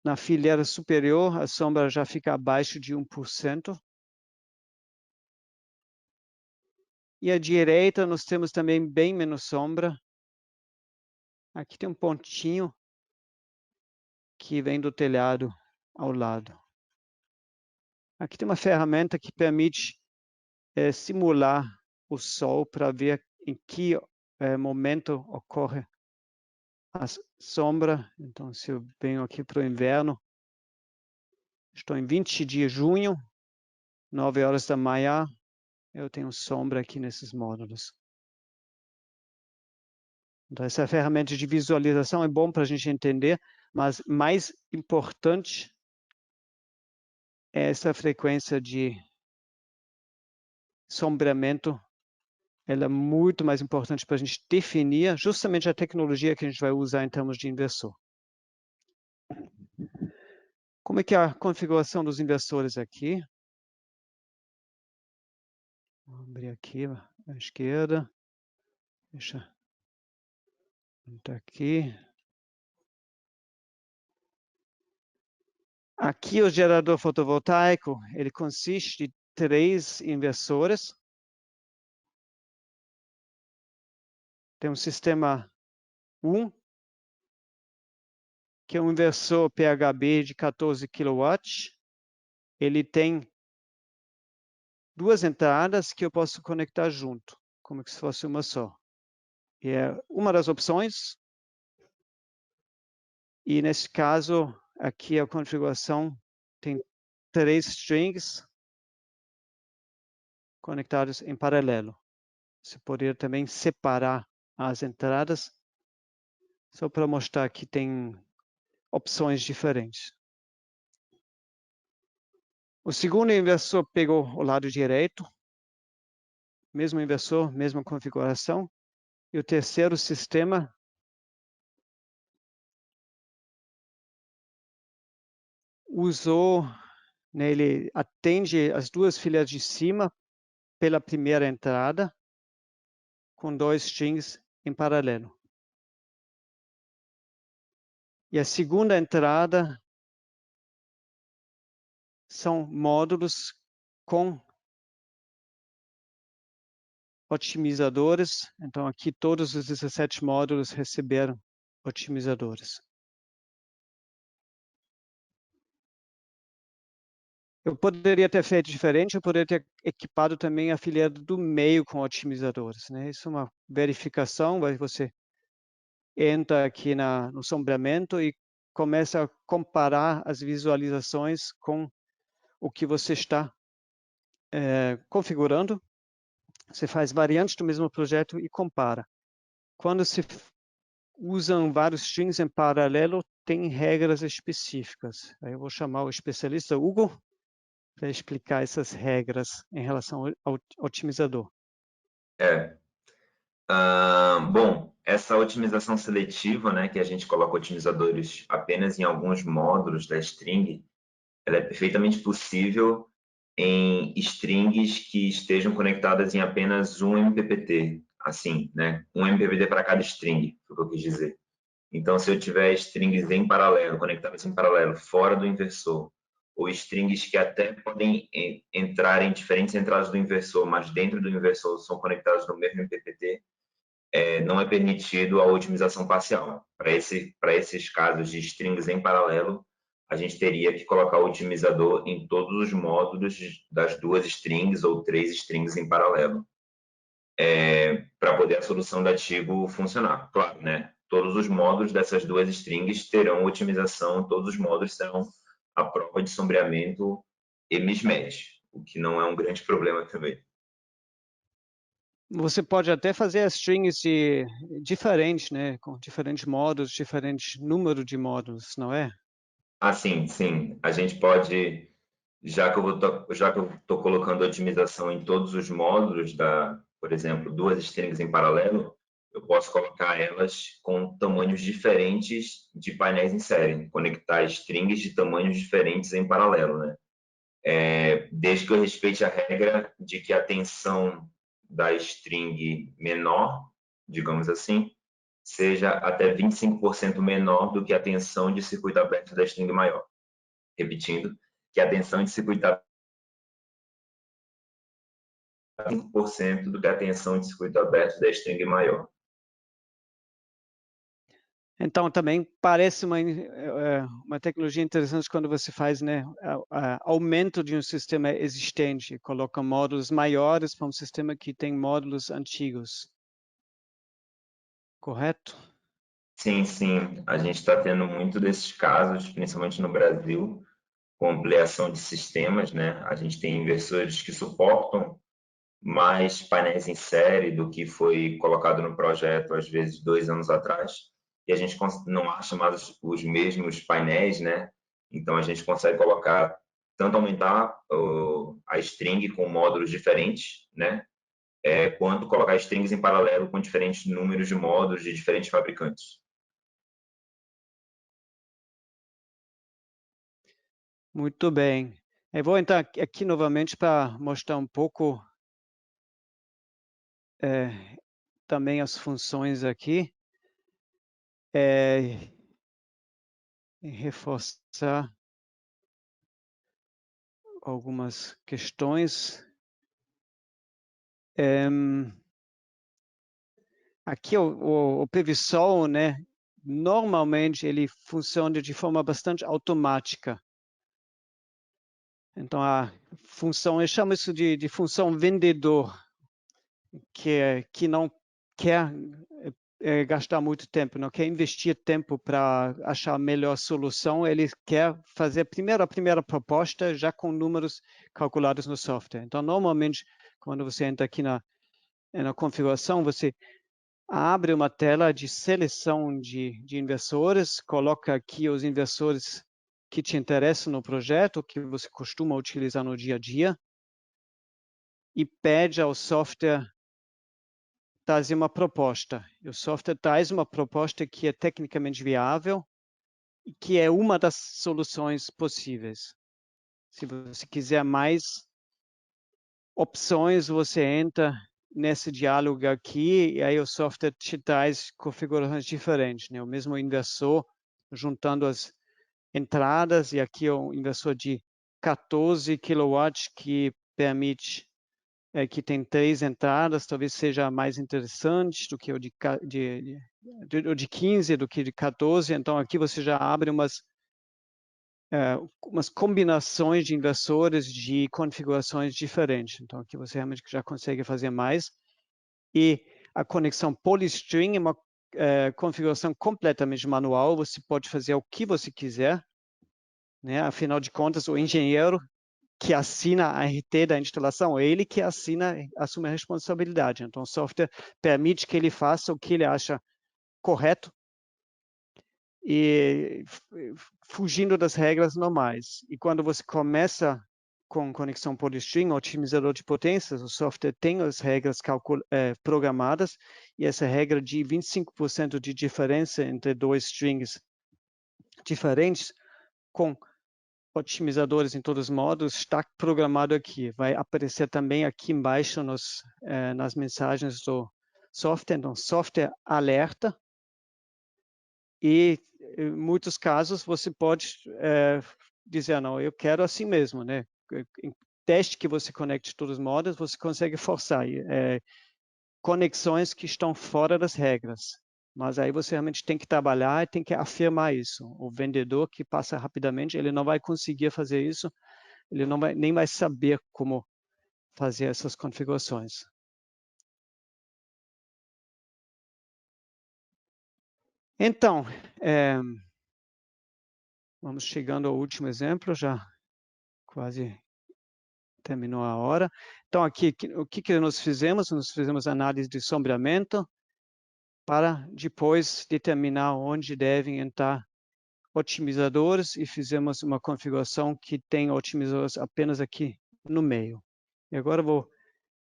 Na fileira superior, a sombra já fica abaixo de 1%. E à direita, nós temos também bem menos sombra. Aqui tem um pontinho que vem do telhado ao lado. Aqui tem uma ferramenta que permite simular o sol para ver em que momento ocorre a sombra. Então, se eu venho aqui para o inverno, estou em 20 de junho, 9 horas da manhã, eu tenho sombra aqui nesses módulos. Então, essa ferramenta de visualização é bom para a gente entender, mas mais importante é essa frequência de sombreamento. Ela é muito mais importante para a gente definir justamente a tecnologia que a gente vai usar em termos de inversor. Como é que é a configuração dos inversores aqui? ver aqui à esquerda. Deixa eu botar aqui. Aqui o gerador fotovoltaico, ele consiste de 3 inversores. Tem um sistema 1, que é um inversor PHB de 14 kW. Ele tem 2 entradas que eu posso conectar junto, como se fosse uma só. E é uma das opções. E nesse caso, aqui a configuração tem 3 strings conectados em paralelo. Você poderia também separar as entradas, só para mostrar que tem opções diferentes. O segundo inversor pegou o lado direito, mesmo inversor, mesma configuração. E o terceiro sistema usou, né, ele atende as 2 fileiras de cima pela primeira entrada, com 2 strings em paralelo. E a segunda entrada são módulos com otimizadores. Então, aqui todos os 17 módulos receberam otimizadores. Eu poderia ter feito diferente, eu poderia ter equipado também a fileira do meio com otimizadores, né? Isso é uma verificação, você entra aqui no sombreamento e começa a comparar as visualizações com o que você está configurando. Você faz variantes do mesmo projeto e compara. Quando se usam vários strings em paralelo, tem regras específicas. Aí eu vou chamar o especialista Hugo para explicar essas regras em relação ao otimizador. Bom, essa otimização seletiva, né, que a gente coloca otimizadores apenas em alguns módulos da string, ela é perfeitamente possível em strings que estejam conectadas em apenas um MPPT, assim, né, um MPPT para cada string, foi o que eu quis dizer. Então, se eu tiver strings em paralelo, conectadas em paralelo, fora do inversor, ou strings que até podem entrar em diferentes entradas do inversor, mas dentro do inversor são conectados no mesmo MPPT, não é permitido a otimização parcial. Para esses casos de strings em paralelo, a gente teria que colocar o otimizador em todos os módulos das 2 strings ou 3 strings em paralelo, para poder a solução da Tigo funcionar. Claro, né? Todos os módulos dessas 2 strings terão otimização, todos os módulos terão a prova de sombreamento e mismatch, o que não é um grande problema também. Você pode até fazer as strings diferentes, né? Com diferentes módulos, diferentes número de módulos, não é? Ah, sim, sim. A gente pode, já que eu estou colocando otimização em todos os módulos por exemplo, 2 strings em paralelo, eu posso colocar elas com tamanhos diferentes de painéis em série, conectar strings de tamanhos diferentes em paralelo, né? Desde que eu respeite a regra de que a tensão da string menor, digamos assim, seja até 25% menor do que a tensão de circuito aberto da string maior. Repetindo, que a tensão de circuito aberto é 5% do que a tensão de circuito aberto da string maior. Então, também parece uma tecnologia interessante quando você faz, né, aumento de um sistema existente, coloca módulos maiores para um sistema que tem módulos antigos. Correto? Sim, sim. A gente está tendo muito desses casos, principalmente no Brasil, com ampliação de sistemas, né? A gente tem inversores que suportam mais painéis em série do que foi colocado no projeto, às vezes, 2 anos atrás. E a gente não acha mais os mesmos painéis, né? Então, a gente consegue colocar, tanto aumentar a string com módulos diferentes, né? Quanto colocar strings em paralelo com diferentes números de módulos de diferentes fabricantes. Muito bem. Eu vou entrar aqui novamente para mostrar um pouco também as funções aqui. E reforçar algumas questões. Aqui o PVSol, né? Normalmente ele funciona de forma bastante automática. Então a função, eu chamo isso de função vendedor, que não quer gastar muito tempo, não quer investir tempo para achar a melhor solução, ele quer fazer a primeira proposta já com números calculados no software. Então, normalmente, quando você entra aqui na configuração, você abre uma tela de seleção de inversores, coloca aqui os inversores que te interessam no projeto, que você costuma utilizar no dia a dia, e pede ao software trazer uma proposta. E o software traz uma proposta que é tecnicamente viável e que é uma das soluções possíveis. Se você quiser mais opções, você entra nesse diálogo aqui e aí o software te traz configurações diferentes, né? O mesmo inversor juntando as entradas, e aqui é um inversor de 14 kW que permite que tem 3 entradas, talvez seja mais interessante do que o de 15, do que de 14. Então, aqui você já abre umas combinações de inversores de configurações diferentes. Então, aqui você realmente já consegue fazer mais. E a conexão polystring é uma configuração completamente manual. Você pode fazer o que você quiser, né? Afinal de contas, o engenheiro que assina a RT da instalação, é ele que assume a responsabilidade. Então, o software permite que ele faça o que ele acha correto e fugindo das regras normais. E quando você começa com conexão polystring, otimizador de potências, o software tem as regras programadas, e essa regra de 25% de diferença entre dois strings diferentes, com otimizadores em todos os modos, está programado aqui. Vai aparecer também aqui embaixo nas mensagens do software. Então, software alerta. E em muitos casos você pode dizer, não, eu quero assim mesmo, né? Em teste que você conecte todos os modos, você consegue forçar conexões que estão fora das regras. Mas aí você realmente tem que trabalhar e tem que afirmar isso. O vendedor que passa rapidamente, ele não vai conseguir fazer isso, ele não vai, nem vai saber como fazer essas configurações. Então, vamos chegando ao último exemplo, já quase terminou a hora. Então, aqui, o que nós fizemos? Nós fizemos análise de sombreamento para depois determinar onde devem entrar otimizadores, e fizemos uma configuração que tem otimizadores apenas aqui no meio. E agora eu vou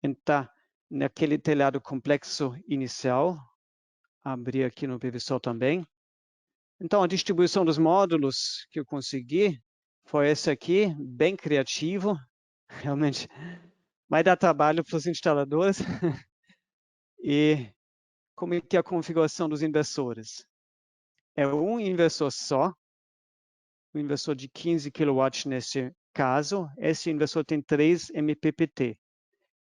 entrar naquele telhado complexo inicial, abrir aqui no PVSol também. Então, a distribuição dos módulos que eu consegui foi essa aqui, bem criativo, realmente vai dar trabalho para os instaladores. E como é que é a configuração dos inversores? É um inversor só, um inversor de 15 kW nesse caso. Esse inversor tem 3 MPPT.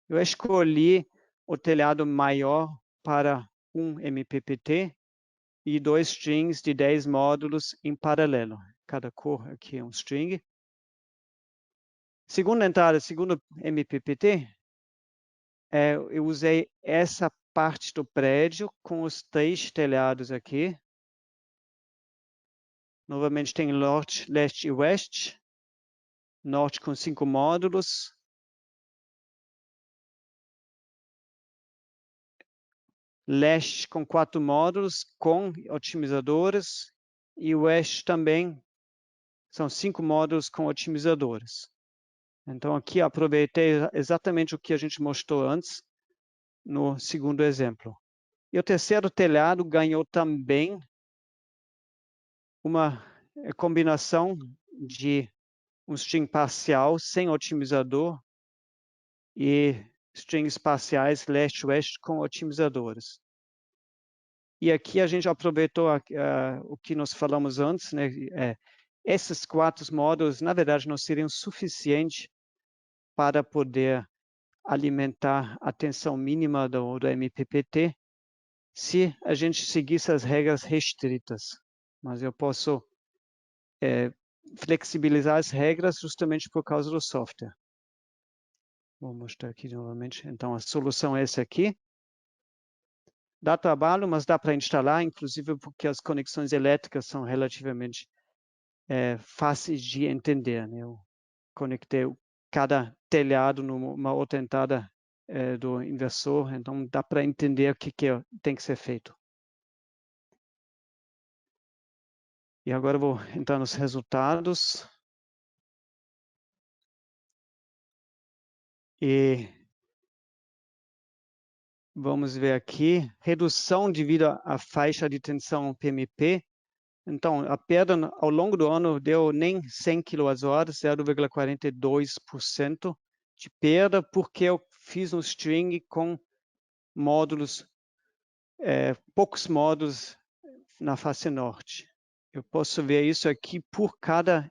Eu escolhi o telhado maior para 1 MPPT e 2 strings de 10 módulos em paralelo. Cada cor aqui é um string. Segunda entrada, segundo MPPT, eu usei essa parte do prédio com os 3 telhados aqui. Novamente tem norte, leste e oeste. Norte com 5 módulos. Leste com 4 módulos, com otimizadores. E oeste também são 5 módulos com otimizadores. Então, aqui aproveitei exatamente o que a gente mostrou antes no segundo exemplo. E o terceiro telhado ganhou também uma combinação de um string parcial sem otimizador e strings parciais leste-oeste com otimizadores. E aqui a gente aproveitou o que nós falamos antes, né? Esses 4 módulos, na verdade, não seriam suficientes para poder alimentar a tensão mínima do MPPT se a gente seguisse as regras restritas. Mas eu posso flexibilizar as regras justamente por causa do software. Vou mostrar aqui novamente. Então, a solução é essa aqui. Dá trabalho, mas dá para instalar, inclusive porque as conexões elétricas são relativamente fáceis de entender, né? Eu conectei cada telhado numa outra entrada do inversor, então dá para entender o que tem que ser feito. E agora eu vou entrar nos resultados. E vamos ver aqui, redução devido à faixa de tensão PMP. Então, a perda ao longo do ano deu nem 100 kWh, 0,42% de perda, porque eu fiz um string com módulos, poucos módulos na face norte. Eu posso ver isso aqui por cada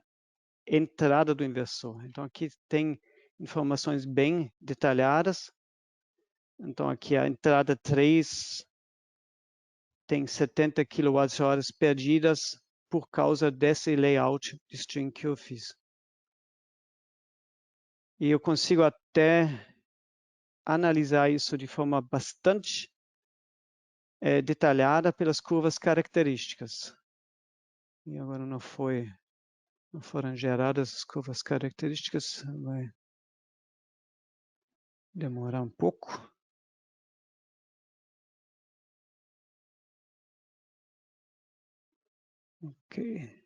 entrada do inversor. Então, aqui tem informações bem detalhadas. Então, aqui a entrada 3 tem 70 kWh perdidas por causa desse layout de string que eu fiz. E eu consigo até analisar isso de forma bastante detalhada pelas curvas características. E agora não foram geradas as curvas características, vai demorar um pouco. Ok.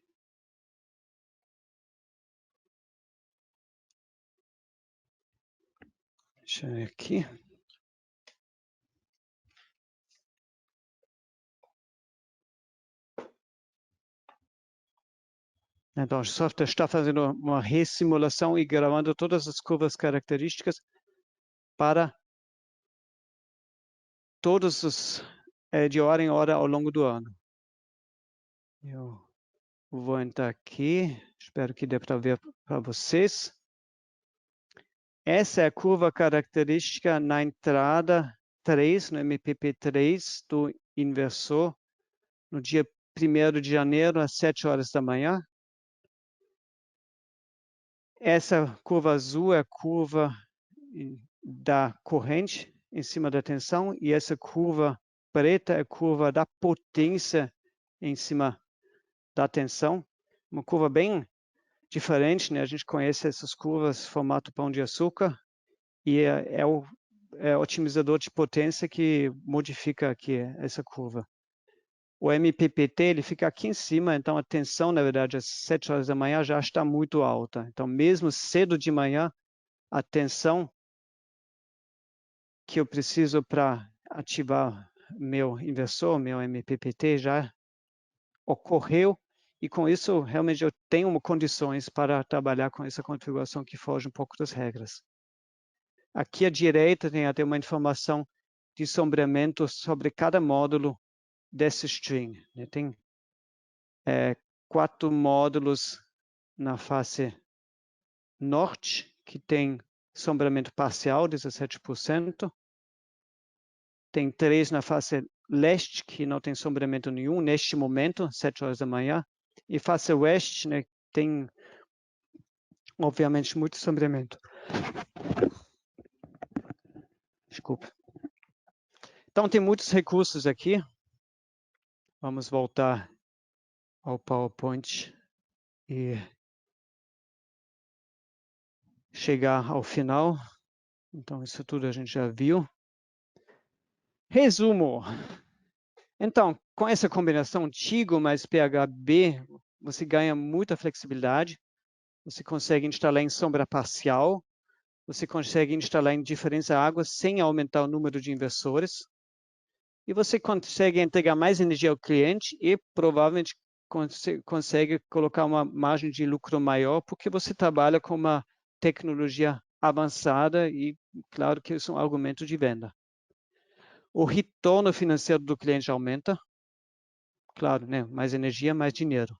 Deixa eu ver aqui. Então, o software está fazendo uma ressimulação e gravando todas as curvas características para todos os de hora em hora ao longo do ano. Eu vou entrar aqui, espero que dê para ver para vocês. Essa é a curva característica na entrada 3, no MPP3 do inversor, no dia 1º de janeiro, às 7 horas da manhã. Essa curva azul é a curva da corrente em cima da tensão, e essa curva preta é a curva da potência em cima da tensão. Uma curva bem diferente, né? A gente conhece essas curvas formato pão de açúcar, e é o otimizador de potência que modifica aqui essa curva. O MPPT ele fica aqui em cima, então a tensão, na verdade, às 7 horas da manhã já está muito alta. Então, mesmo cedo de manhã, a tensão que eu preciso para ativar meu inversor, meu MPPT, já ocorreu, e com isso, realmente, eu tenho condições para trabalhar com essa configuração que foge um pouco das regras. Aqui à direita tem até uma informação de sombreamento sobre cada módulo desse string. Tem 4 módulos na face norte, que tem sombreamento parcial, 17%. Tem 3 na face leste, que não tem sombreamento nenhum neste momento, 7 horas da manhã. E face oeste, né, tem, obviamente, muito sombreamento. Desculpa. Então, tem muitos recursos aqui. Vamos voltar ao PowerPoint e chegar ao final. Então, isso tudo a gente já viu. Resumo. Então, com essa combinação Tigo mais PHB, você ganha muita flexibilidade. Você consegue instalar em sombra parcial. Você consegue instalar em diferença água sem aumentar o número de inversores. E você consegue entregar mais energia ao cliente e provavelmente consegue colocar uma margem de lucro maior, porque você trabalha com uma tecnologia avançada e, claro, que isso é um argumento de venda. O retorno financeiro do cliente aumenta, claro, né? Mais energia, mais dinheiro.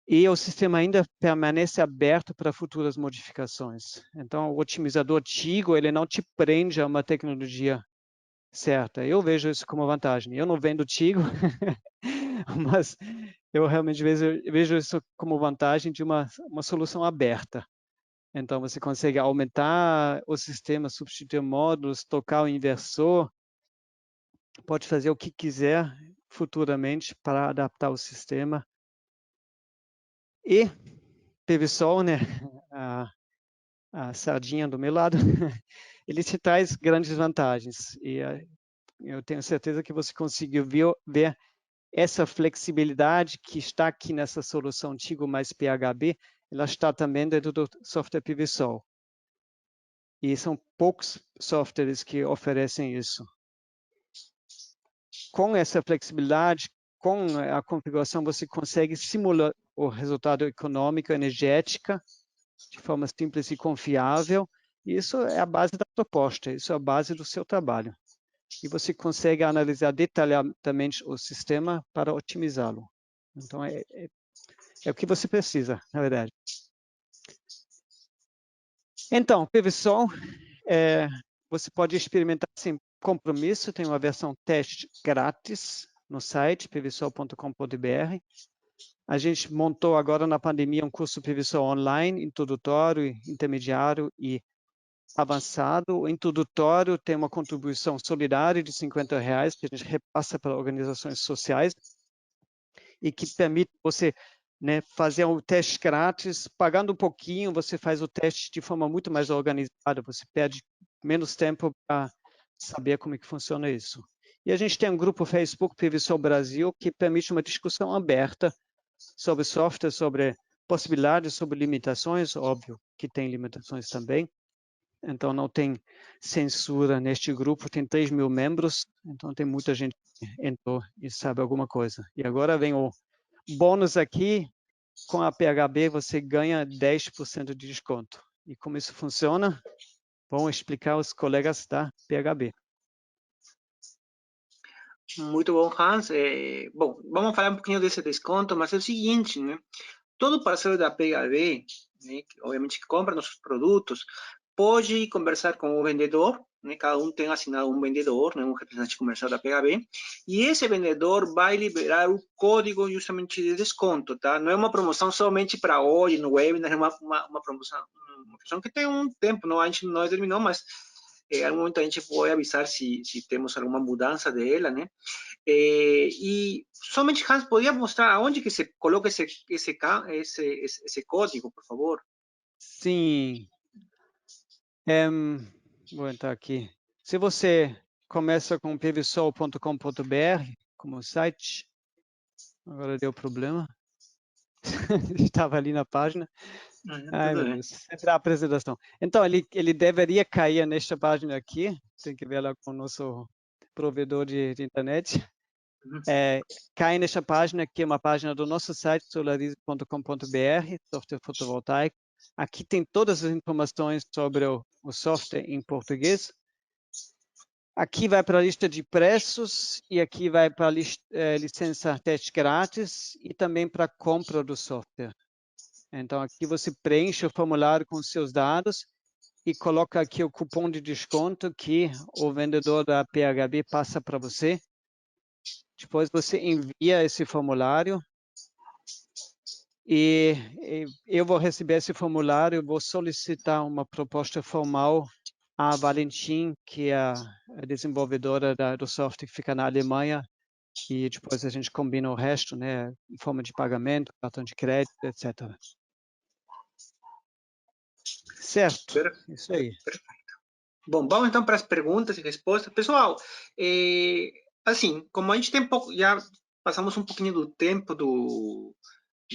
E o sistema ainda permanece aberto para futuras modificações. Então, o otimizador Tigo, ele não te prende a uma tecnologia certa. Eu vejo isso como vantagem. Eu não vendo Tigo, mas eu realmente vejo isso como vantagem de uma solução aberta. Então, você consegue aumentar o sistema, substituir módulos, tocar o inversor, pode fazer o que quiser futuramente para adaptar o sistema. E PVSol, né, a sardinha do meu lado, ele te traz grandes vantagens. E eu tenho certeza que você conseguiu ver essa flexibilidade que está aqui nessa solução Tigo mais PHB, ela está também dentro do software PVSol. E são poucos softwares que oferecem isso. Com essa flexibilidade, com a configuração, você consegue simular o resultado econômico, energética, de forma simples e confiável. Isso é a base da proposta, isso é a base do seu trabalho. E você consegue analisar detalhadamente o sistema para otimizá-lo. Então, é o que você precisa, na verdade. Então, PVSol, você pode experimentar sem compromisso, tem uma versão teste grátis no site pvsol.com.br. A gente montou agora na pandemia um curso PVSol online, introdutório, intermediário e avançado. O introdutório tem uma contribuição solidária de R$50 que a gente repassa para organizações sociais e que permite você, né, fazer um teste grátis, pagando um pouquinho, você faz o teste de forma muito mais organizada, você perde menos tempo para saber como é que funciona isso. E a gente tem um grupo Facebook PVSol Brasil que permite uma discussão aberta sobre software, sobre possibilidades, sobre limitações, óbvio que tem limitações também. Então, não tem censura neste grupo, tem 3.000 membros, então tem muita gente que entrou e sabe alguma coisa. E agora vem o bônus aqui, com a PHB você ganha 10% de desconto. E como isso funciona? Vou explicar aos colegas da PHB. Muito bom, Hans. Bom, vamos falar um pouquinho desse desconto, mas é o seguinte, né? Todo parceiro da PHB, né, que obviamente compra nossos produtos, pode conversar com o vendedor, né? Cada um tem assinado um vendedor, né? Um representante comercial da PHB, e esse vendedor vai liberar o código justamente de desconto, tá? Não é uma promoção somente para hoje, no webinar, é uma promoção que tem um tempo, não, a gente não terminou, mas em algum momento a gente vai avisar se temos alguma mudança dela, né? E somente, Hans, podia mostrar aonde que se coloca esse código, por favor? Sim. Vou entrar aqui. Se você começa com pvsol.com.br como site, agora deu problema. Estava ali na página. Ai, Tudo meu bem. Deus, sempre a apresentação. Então, ele deveria cair nesta página aqui. Tem que ver lá com o nosso provedor de internet. Cai nesta página, que é uma página do nosso site, solarize.com.br, software fotovoltaico. Aqui tem todas as informações sobre o software em português. Aqui vai para a lista de preços e aqui vai para a licença teste grátis e também para a compra do software. Então, aqui você preenche o formulário com os seus dados e coloca aqui o cupom de desconto que o vendedor da PHB passa para você. Depois você envia esse formulário e eu vou receber esse formulário, vou solicitar uma proposta formal à Valentin, que é a desenvolvedora do software que fica na Alemanha, e depois a gente combina o resto, né, em forma de pagamento, cartão de crédito, etc. Certo, isso aí. Perfeito. Bom, vamos então para as perguntas e respostas. Pessoal, assim, como a gente tem pouco, já passamos um pouquinho do tempo do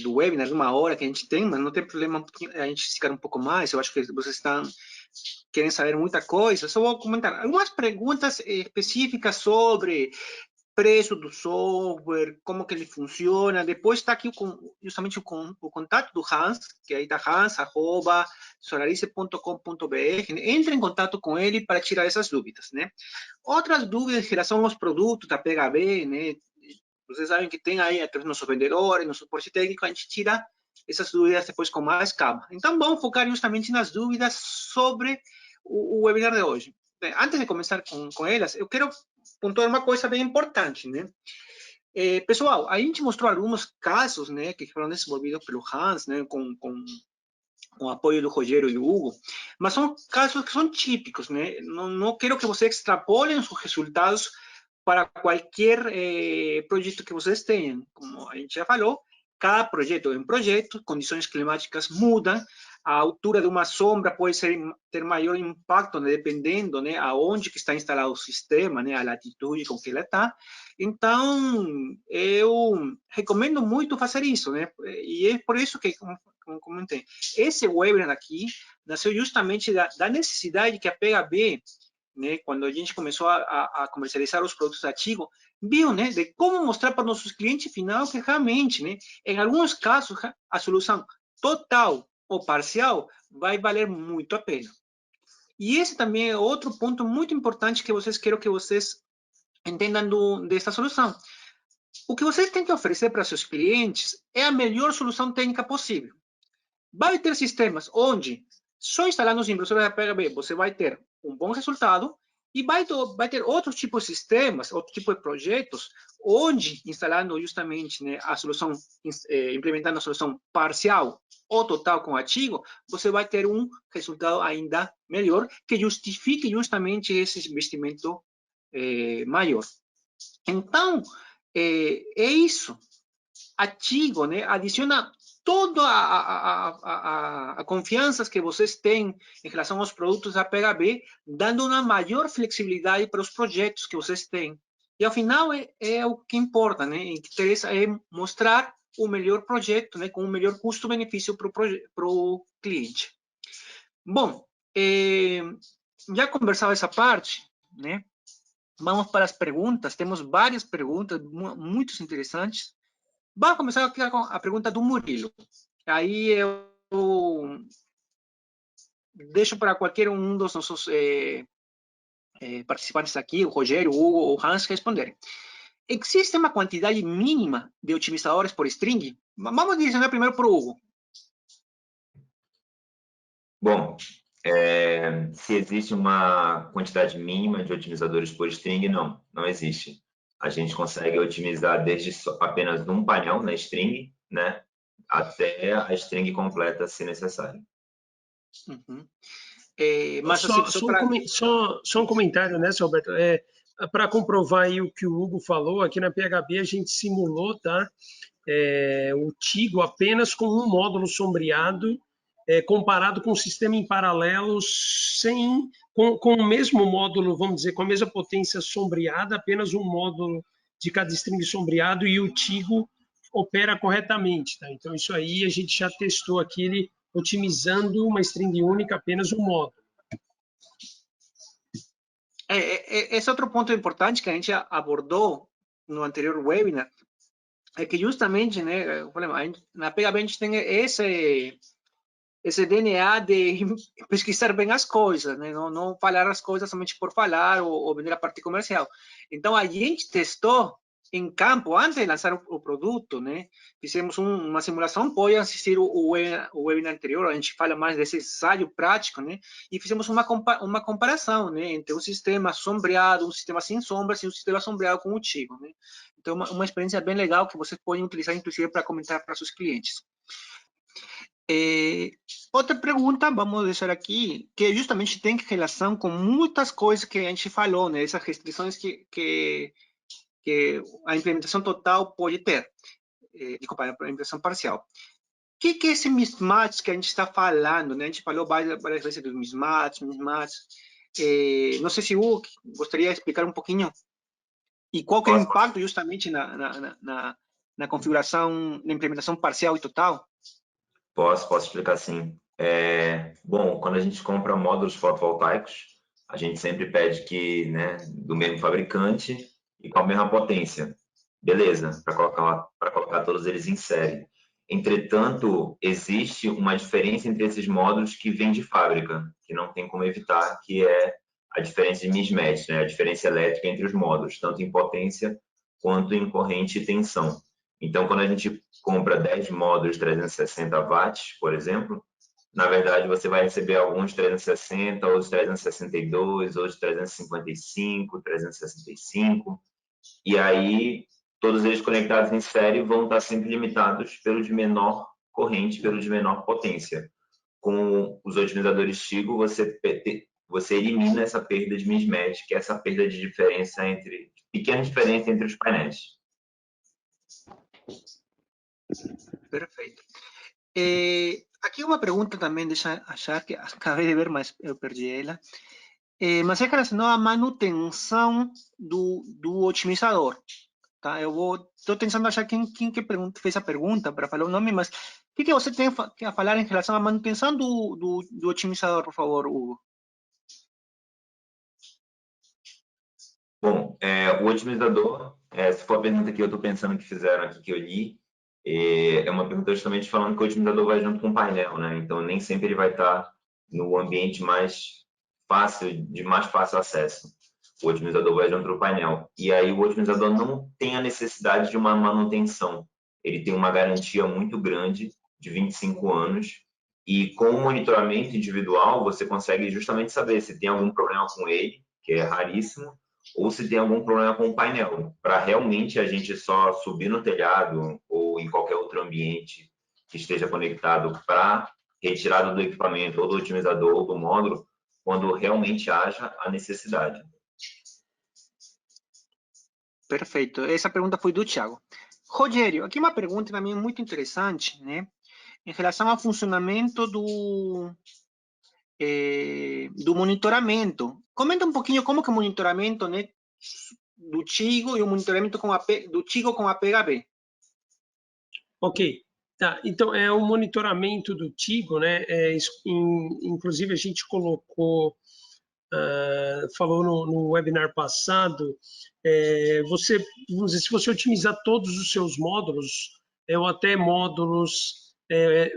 webinar, uma hora que a gente tem, mas não tem problema a gente ficar um pouco mais. Eu acho que vocês querem saber muita coisa. Só vou comentar algumas perguntas específicas sobre preço do software, como que ele funciona. Depois está aqui justamente o contato do Hans, que aí está hans@solarice.com.br. Entre em contato com ele para tirar essas dúvidas, né? Outras dúvidas em relação aos produtos da PHB, né? Vocês sabem que tem aí, até nossos vendedores, nosso suporte técnico, a gente tira essas dúvidas depois com mais calma. Então, vamos focar justamente nas dúvidas sobre o webinar de hoje. Bem, antes de começar com elas, eu quero pontuar uma coisa bem importante, né? Pessoal, a gente mostrou alguns casos, né, que foram desenvolvidos pelo Hans, né, com o apoio do Rogério e do Hugo, mas são casos que são típicos, né? Não quero que vocês extrapolem os resultados para qualquer projeto que vocês tenham. Como a gente já falou, cada projeto é um projeto, condições climáticas mudam, a altura de uma sombra pode ter maior impacto, né, dependendo, né, aonde que está instalado o sistema, né, a latitude com que ela está. Então, eu recomendo muito fazer isso, né? E é por isso que, como comentei, esse webinar aqui nasceu justamente da necessidade que a PHB, né, quando a gente começou a comercializar os produtos da Tigo, viu, né, de como mostrar para nossos clientes final que realmente, né, em alguns casos, a solução total ou parcial vai valer muito a pena. E esse também é outro ponto muito importante que quero que vocês entendam dessa solução. O que vocês têm que oferecer para seus clientes é a melhor solução técnica possível. Vai ter sistemas onde, só instalando os inversores da PHB, você vai ter um bom resultado, e vai ter outros tipos de sistemas, outro tipo de projetos, onde, instalando justamente, né, a solução, implementando a solução parcial ou total com a Tigo, você vai ter um resultado ainda melhor, que justifique justamente esse investimento maior. Então, é isso. A Tigo, né, adiciona toda a confiança que vocês têm em relação aos produtos da PHB, dando uma maior flexibilidade para os projetos que vocês têm. E, ao final, é o que importa, né? O que interessa é mostrar o melhor projeto, né, com o melhor custo-benefício para o cliente. Bom, já conversado essa parte, né? Vamos para as perguntas. Temos várias perguntas muito interessantes. Vamos começar aqui com a pergunta do Murilo. Aí eu deixo para qualquer um dos nossos participantes aqui, o Rogério, o Hugo ou o Hans, responderem. Existe uma quantidade mínima de otimizadores por string? Vamos direcionar primeiro para o Hugo. Bom, se existe uma quantidade mínima de otimizadores por string, não existe. A gente consegue otimizar desde apenas um painel na string, né, até a string completa, se necessário. Uhum. Mas só um comentário, né, seu Alberto? Para comprovar aí o que o Hugo falou, aqui na PHB a gente simulou, tá? O Tigo apenas com um módulo sombreado, comparado com o sistema em paralelo, com o mesmo módulo, vamos dizer, com a mesma potência sombreada, apenas um módulo de cada string sombreado, e o Tigo opera corretamente, tá? Então, isso aí a gente já testou aqui, ele otimizando uma string única, apenas um módulo. Esse outro ponto importante que a gente abordou no anterior webinar, é que justamente, né, na PHB a gente tem esse DNA de pesquisar bem as coisas, né? Não falar as coisas somente por falar ou vender a parte comercial. Então, a gente testou em campo, antes de lançar o produto, né? Fizemos uma simulação, pode assistir o webinar anterior, a gente fala mais desse ensaio prático, né? E fizemos uma comparação, né? Entre um sistema sombreado, um sistema sem sombras e um sistema sombreado com o Tigo, né? Então, uma experiência bem legal que vocês podem utilizar, inclusive, para comentar para seus clientes. Outra pergunta, vamos deixar aqui, que justamente tem relação com muitas coisas que a gente falou, né? Essas restrições que a implementação total pode ter. Desculpa, a implementação parcial. O que é esse mismatch que a gente está falando, né? A gente falou várias vezes dos mismatch. Não sei se o Hugo gostaria de explicar um pouquinho e qual que é o impacto justamente na configuração, na implementação parcial e total. Posso explicar sim. Bom, quando a gente compra módulos fotovoltaicos, a gente sempre pede que, né, do mesmo fabricante e com a mesma potência. Beleza, para colocar todos eles em série. Entretanto, existe uma diferença entre esses módulos que vem de fábrica, que não tem como evitar, que é a diferença de mismatch, né? A diferença elétrica entre os módulos, tanto em potência quanto em corrente e tensão. Então, quando a gente compra 10 módulos 360 watts, por exemplo, na verdade, você vai receber alguns 360, outros 362, outros 355, 365, e aí todos eles conectados em série vão estar sempre limitados pelo de menor corrente, pelo de menor potência. Com os otimizadores Tigo, você elimina essa perda de mismatch, que é essa perda de diferença pequena diferença entre os painéis. Perfeito. Aqui uma pergunta também, deixa achar que acabei de ver, mas eu perdi ela. Mas é relacionado à manutenção do otimizador. Tá? Estou tentando achar quem que fez a pergunta para falar o nome, mas o que você tem a falar em relação à manutenção do otimizador, por favor, Hugo? Bom, o otimizador, se for a pergunta que eu estou pensando que fizeram aqui, que eu li, é uma pergunta justamente falando que o otimizador vai junto com o painel, né? Então, nem sempre ele vai estar no ambiente mais fácil acesso. O otimizador vai junto do painel. E aí, o otimizador não tem a necessidade de uma manutenção. Ele tem uma garantia muito grande, de 25 anos, e com o monitoramento individual, você consegue justamente saber se tem algum problema com ele, que é raríssimo, ou se tem algum problema com o painel, para realmente a gente só subir no telhado ou em qualquer outro ambiente que esteja conectado para retirada do equipamento ou do otimizador ou do módulo, quando realmente haja a necessidade. Perfeito. Essa pergunta foi do Thiago. Rogério, aqui uma pergunta também muito interessante, né? Em relação ao funcionamento do monitoramento. Comenta um pouquinho como que o monitoramento, né, do Tigo e o monitoramento do Tigo com a PHB. Ok, tá. Então, o monitoramento do Tigo, né? Inclusive, a gente colocou, falou no webinar passado, vamos dizer, se você otimizar todos os seus módulos, ou até módulos,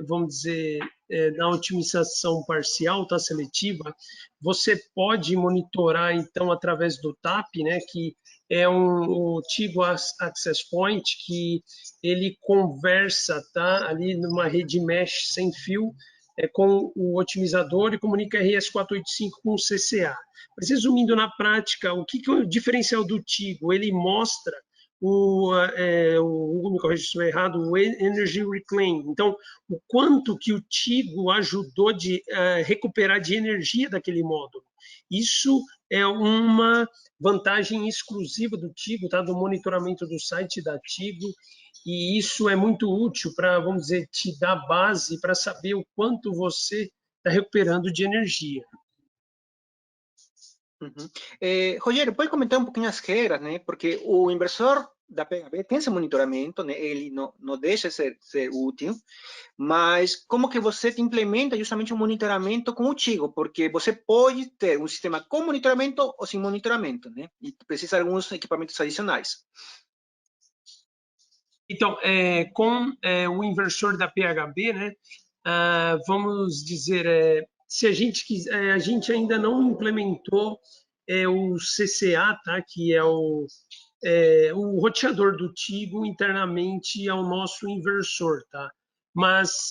vamos dizer, na otimização parcial, tá, seletiva, você pode monitorar, então, através do TAP, né, que é o Tigo Access Point, que ele conversa, tá, ali numa rede mesh sem fio, com o otimizador e comunica RS485 com o CCA. Mas resumindo na prática, o que é o diferencial do Tigo? Ele mostra o Hugo me corrige se estou errado, o Energy Reclaim. Então, o quanto que o Tigo ajudou de recuperar de energia daquele módulo. Isso é uma vantagem exclusiva do Tigo, tá? Do monitoramento do site da Tigo, e isso é muito útil para, vamos dizer, te dar base para saber o quanto você está recuperando de energia. Uhum. Rogério, pode comentar um pouquinho as regras, né? Porque o inversor da PHB tem esse monitoramento, né? Ele não deixa ser útil, mas como que você implementa justamente um monitoramento com o Tigo? Porque você pode ter um sistema com monitoramento ou sem monitoramento, né? E precisa de alguns equipamentos adicionais. Então, com o inversor da PHB, né? Vamos dizer, se a gente quiser, a gente ainda não implementou o CCA, tá? Que é o roteador do Tigo internamente ao nosso inversor, tá? Mas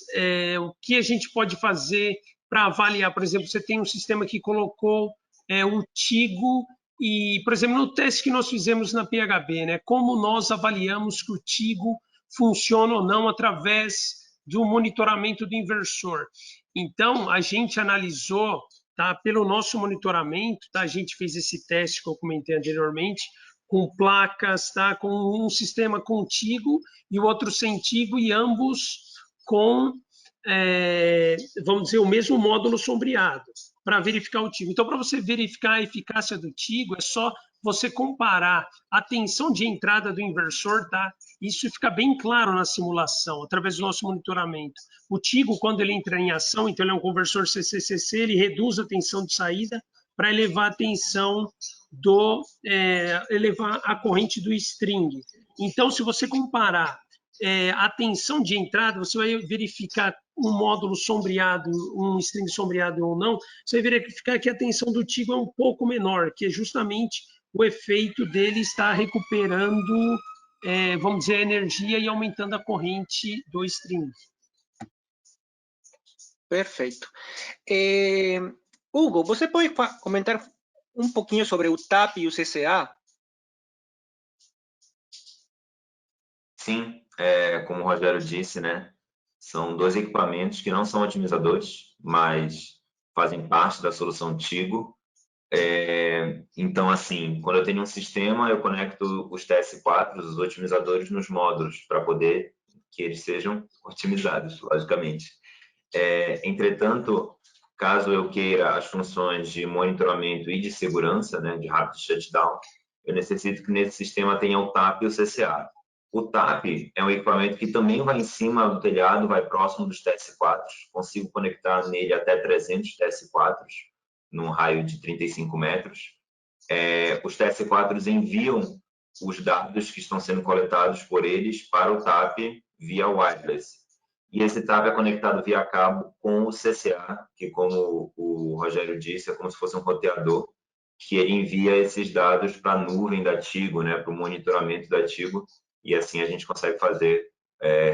o que a gente pode fazer para avaliar, por exemplo, você tem um sistema que colocou o Tigo e, por exemplo, no teste que nós fizemos na PHB, né? Como nós avaliamos que o Tigo funciona ou não através do monitoramento do inversor. Então, a gente analisou, tá? Pelo nosso monitoramento, tá? A gente fez esse teste que eu comentei anteriormente, com placas, tá? Com um sistema com Tigo e o outro sem Tigo, e ambos com, vamos dizer, o mesmo módulo sombreado, para verificar o Tigo. Então, para você verificar a eficácia do Tigo, é só você comparar a tensão de entrada do inversor, tá? Isso fica bem claro na simulação, através do nosso monitoramento. O Tigo, quando ele entra em ação, então ele é um conversor CCCC, ele reduz a tensão de saída para elevar a tensão elevar a corrente do string. Então, se você comparar a tensão de entrada, você vai verificar um módulo sombreado, um string sombreado ou não, você vai verificar que a tensão do Tigo é um pouco menor, que é justamente o efeito dele estar recuperando, vamos dizer, a energia e aumentando a corrente do string. Perfeito. Hugo, você pode comentar um pouquinho sobre o TAP e o CCA? Sim, como o Rogério disse, né? São dois equipamentos que não são otimizadores, mas fazem parte da solução Tigo. Então, assim, quando eu tenho um sistema, eu conecto os TS4, os otimizadores, nos módulos, para poder que eles sejam otimizados, logicamente. Entretanto, caso eu queira as funções de monitoramento e de segurança, né, de rápido shutdown, eu necessito que nesse sistema tenha o TAP e o CCA. O TAP é um equipamento que também vai em cima do telhado, vai próximo dos TS4. Consigo conectar nele até 300 TS4, num raio de 35 metros. Os TS4 enviam os dados que estão sendo coletados por eles para o TAP via wireless. E esse TAP é conectado via cabo com o CCA, que, como o Rogério disse, é como se fosse um roteador, que ele envia esses dados para a nuvem da Tigo, né, para o monitoramento da Tigo, e assim a gente consegue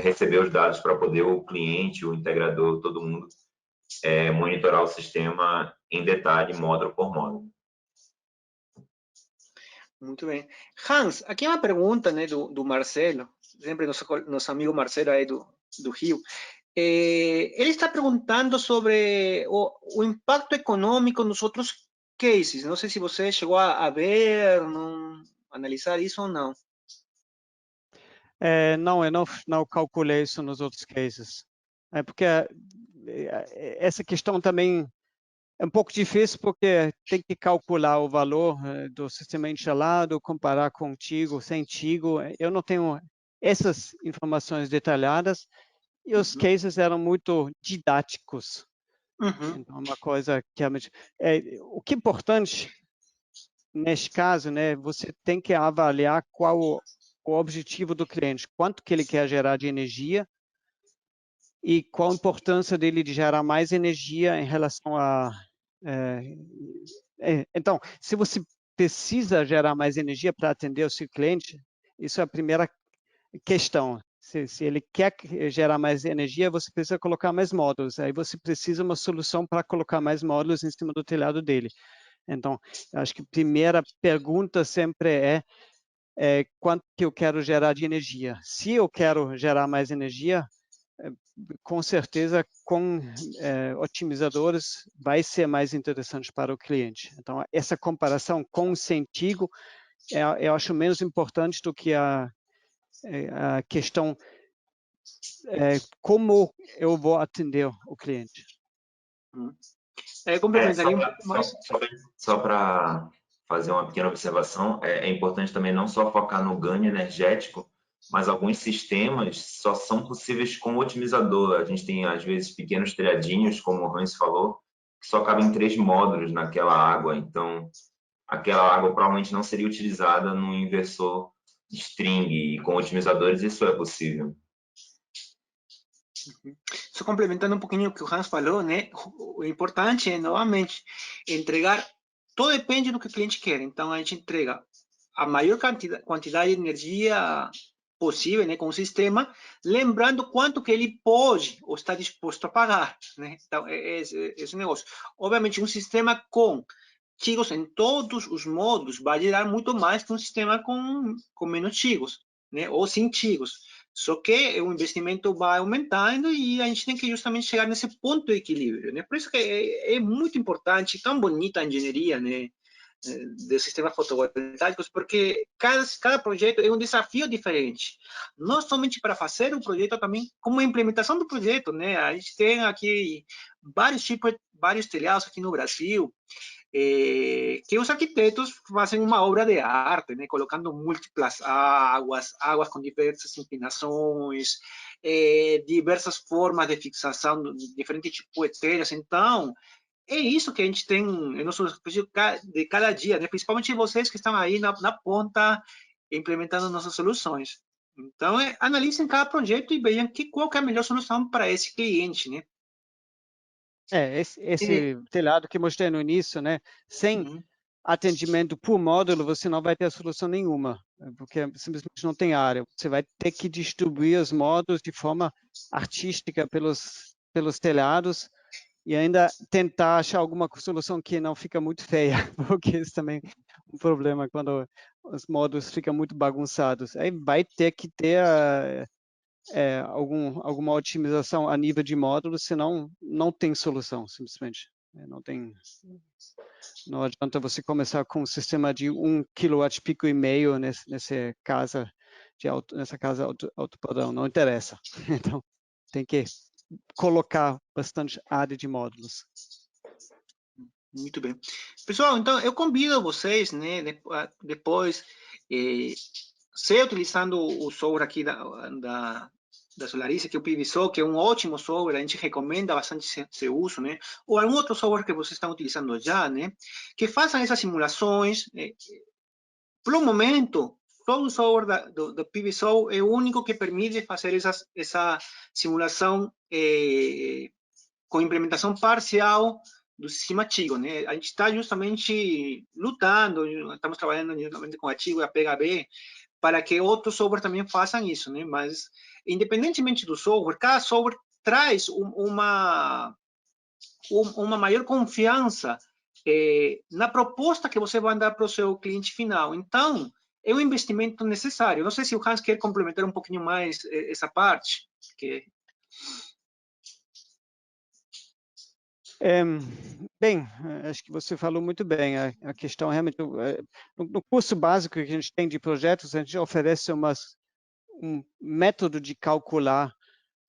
receber os dados para poder o cliente, o integrador, todo mundo monitorar o sistema em detalhe, módulo por módulo. Muito bem. Hans, aqui é uma pergunta, né, do Marcelo, sempre nosso amigo Marcelo aí do Rio. Ele está perguntando sobre o impacto econômico nos outros cases. Não sei se você chegou a ver, analisar isso ou não. Não, eu não calculei isso nos outros cases. Porque essa questão também é um pouco difícil, porque tem que calcular o valor do sistema enxalado, comparar com Tigo, sem Tigo. Eu não tenho essas informações detalhadas, e os cases eram muito didáticos. Então, uma coisa que o que é importante nesse caso, né? Você tem que avaliar qual o objetivo do cliente, quanto que ele quer gerar de energia e qual a importância dele de gerar mais energia em relação a... Então, se você precisa gerar mais energia para atender o seu cliente, isso é a primeira questão. Se ele quer gerar mais energia, você precisa colocar mais módulos. Aí você precisa de uma solução para colocar mais módulos em cima do telhado dele. Então, acho que a primeira pergunta sempre é quanto que eu quero gerar de energia. Se eu quero gerar mais energia, com certeza, com otimizadores, vai ser mais interessante para o cliente. Então, essa comparação com o sem Tigo, eu acho menos importante do que a questão como eu vou atender o cliente. Complementaria um pouco mais. Só para fazer uma pequena observação, é importante também não só focar no ganho energético, mas alguns sistemas só são possíveis com otimizador. A gente tem, às vezes, pequenos telhadinhos, como o Hans falou, que só cabem 3 módulos naquela água. Então, aquela água provavelmente não seria utilizada num inversor string, e com otimizadores isso é possível. Só complementando um pouquinho o que o Hans falou, né? O importante é, novamente, entregar. Tudo depende do que o cliente quer. Então, a gente entrega a maior quantidade de energia possível, né, com o sistema, lembrando quanto que ele pode ou está disposto a pagar, né? Então, esse negócio. Obviamente, um sistema com Tigos em todos os módulos vai gerar muito mais que um sistema com menos Tigos, né? Ou sem Tigos. Só que o investimento vai aumentando e a gente tem que justamente chegar nesse ponto de equilíbrio, né? Por isso que é muito importante, tão bonita a engenharia, né, de sistemas fotovoltaicos, porque cada projeto é um desafio diferente. Não somente para fazer o projeto, também como a implementação do projeto, né? A gente tem aqui vários telhados aqui no Brasil, que os arquitetos fazem uma obra de arte, né, colocando múltiplas águas com diversas inclinações, diversas formas de fixação, diferentes tipos de telhas. Então, é isso que a gente tem em nosso de cada dia, né? Principalmente vocês que estão aí na ponta implementando nossas soluções. Então, analisem cada projeto e vejam qual que é a melhor solução para esse cliente, né? Esse telhado que mostrei no início, né? Sem atendimento por módulo, você não vai ter solução nenhuma, porque simplesmente não tem área. Você vai ter que distribuir os módulos de forma artística pelos telhados e ainda tentar achar alguma solução que não fica muito feia, porque isso também é um problema quando os módulos ficam muito bagunçados. Aí vai ter que ter alguma otimização a nível de módulos, senão não tem solução, simplesmente. Não adianta você começar com um sistema de 1,5 kW nessa casa alto padrão, não interessa. Então, tem que colocar bastante área de módulos. Muito bem. Pessoal, então eu convido vocês, né, depois, se utilizando o software aqui da Solarice, que é o PVSol, que é um ótimo software, a gente recomenda bastante seu uso, né? Ou algum outro software que vocês estão utilizando já, né? Que façam essas simulações. Por um momento, só o software do PVSol é o único que permite fazer essa simulação com implementação parcial do sistema Tigo, né? A gente está justamente lutando, estamos trabalhando justamente com a Tigo e a PHB para que outros softwares também façam isso, né? Mas, independentemente do software, cada software traz uma maior confiança na proposta que você vai dar para o seu cliente final. Então, é um investimento necessário. Não sei se o Hans quer complementar um pouquinho mais essa parte, que bem, acho que você falou muito bem. A questão realmente, no curso básico que a gente tem de projetos, a gente oferece um método de calcular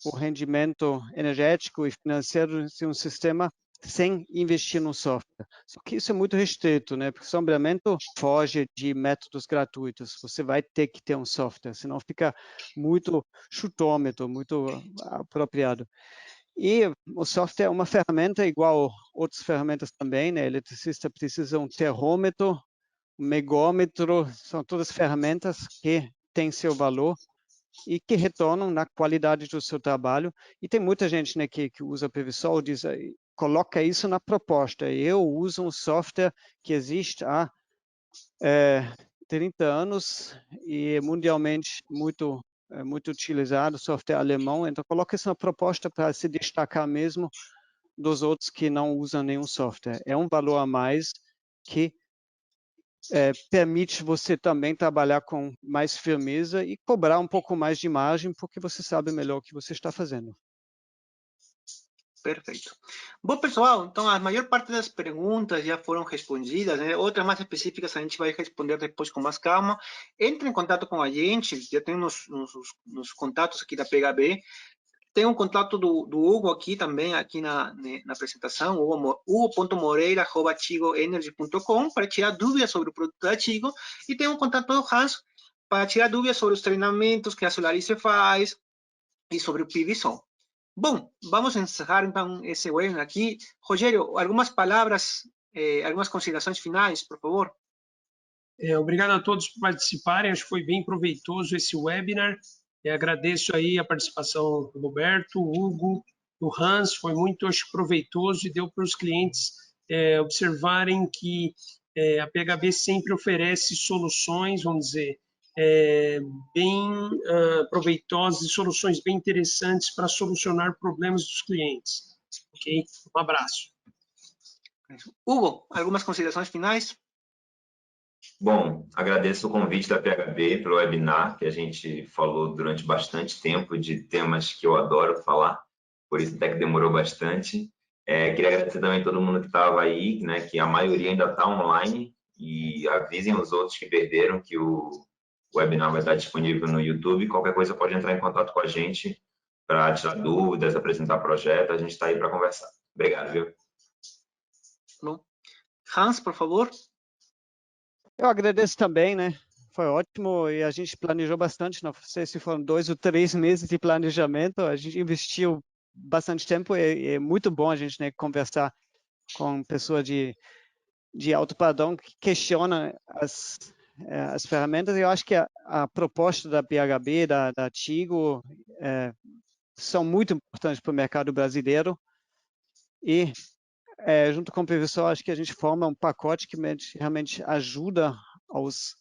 o rendimento energético e financeiro de um sistema sem investir no software. Só que isso é muito restrito, né? Porque o sombreamento foge de métodos gratuitos. Você vai ter que ter um software, senão fica muito chutômetro, muito apropriado. E o software é uma ferramenta igual outras ferramentas também, né? Eletricista precisa um termômetro, um megômetro, são todas ferramentas que têm seu valor e que retornam na qualidade do seu trabalho. E tem muita gente, né, que usa PVSol, diz, coloca isso na proposta. Eu uso um software que existe há 30 anos e é mundialmente muito utilizado, software alemão, então coloca isso na proposta para se destacar mesmo dos outros que não usam nenhum software. É um valor a mais que permite você também trabalhar com mais firmeza e cobrar um pouco mais de margem, porque você sabe melhor o que você está fazendo. Perfeito. Bom, pessoal, então a maior parte das perguntas já foram respondidas, né? Outras mais específicas a gente vai responder depois com mais calma. Entre em contato com a gente, já tem nos contatos aqui da PHB. Tem um contato do Hugo aqui também, aqui na apresentação, hugo.moreira@tigoenergy.com, para tirar dúvidas sobre o produto da Tigo. E tem um contato do Hans para tirar dúvidas sobre os treinamentos que a Solarice faz e sobre o PVSol. Bom, vamos encerrar então esse webinar aqui. Rogério, algumas palavras, algumas considerações finais, por favor. Obrigado a todos por participarem, acho que foi bem proveitoso esse webinar. Agradeço aí a participação do Roberto, Hugo, do Hans, foi muito proveitoso e deu para os clientes observarem que a PHB sempre oferece soluções, vamos dizer, bem proveitosas e soluções bem interessantes para solucionar problemas dos clientes. Ok? Um abraço. Hugo, algumas considerações finais? Bom, agradeço o convite da PHB pelo webinar, que a gente falou durante bastante tempo de temas que eu adoro falar, por isso até que demorou bastante. Queria agradecer também a todo mundo que estava aí, né, que a maioria ainda está online, e avisem os outros que perderam que o webinar vai estar disponível no YouTube. Qualquer coisa pode entrar em contato com a gente para tirar dúvidas, apresentar projetos, a gente está aí para conversar. Obrigado, viu? Bom. Hans, por favor. Eu agradeço também, né? Foi ótimo e a gente planejou bastante, não sei se foram 2 ou 3 meses de planejamento, a gente investiu bastante tempo e é muito bom a gente, né, conversar com pessoas de alto padrão que questionam as ferramentas. Eu acho que a proposta da PHB, da Tigo, são muito importantes para o mercado brasileiro e, junto com o professor, acho que a gente forma um pacote que realmente ajuda aos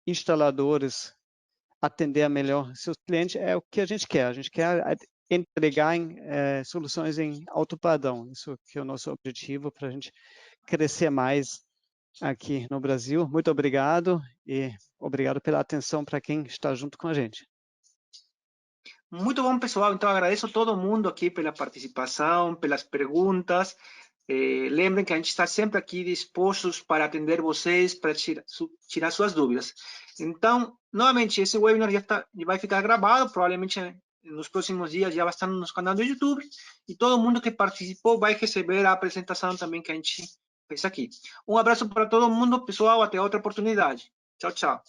instaladores a atender melhor seus clientes. É o que a gente quer entregar soluções em alto padrão. Isso que é o nosso objetivo para a gente crescer mais aqui no Brasil. Muito obrigado e obrigado pela atenção para quem está junto com a gente. Muito bom, pessoal. Então, agradeço a todo mundo aqui pela participação, pelas perguntas. Lembrem que a gente está sempre aqui dispostos para atender vocês, para tirar suas dúvidas. Então, novamente, esse webinar já vai ficar gravado, provavelmente nos próximos dias já vai estar no nosso canal do YouTube, e todo mundo que participou vai receber a apresentação também que a gente fez aqui. Um abraço para todo mundo, pessoal, até outra oportunidade. Tchau, tchau.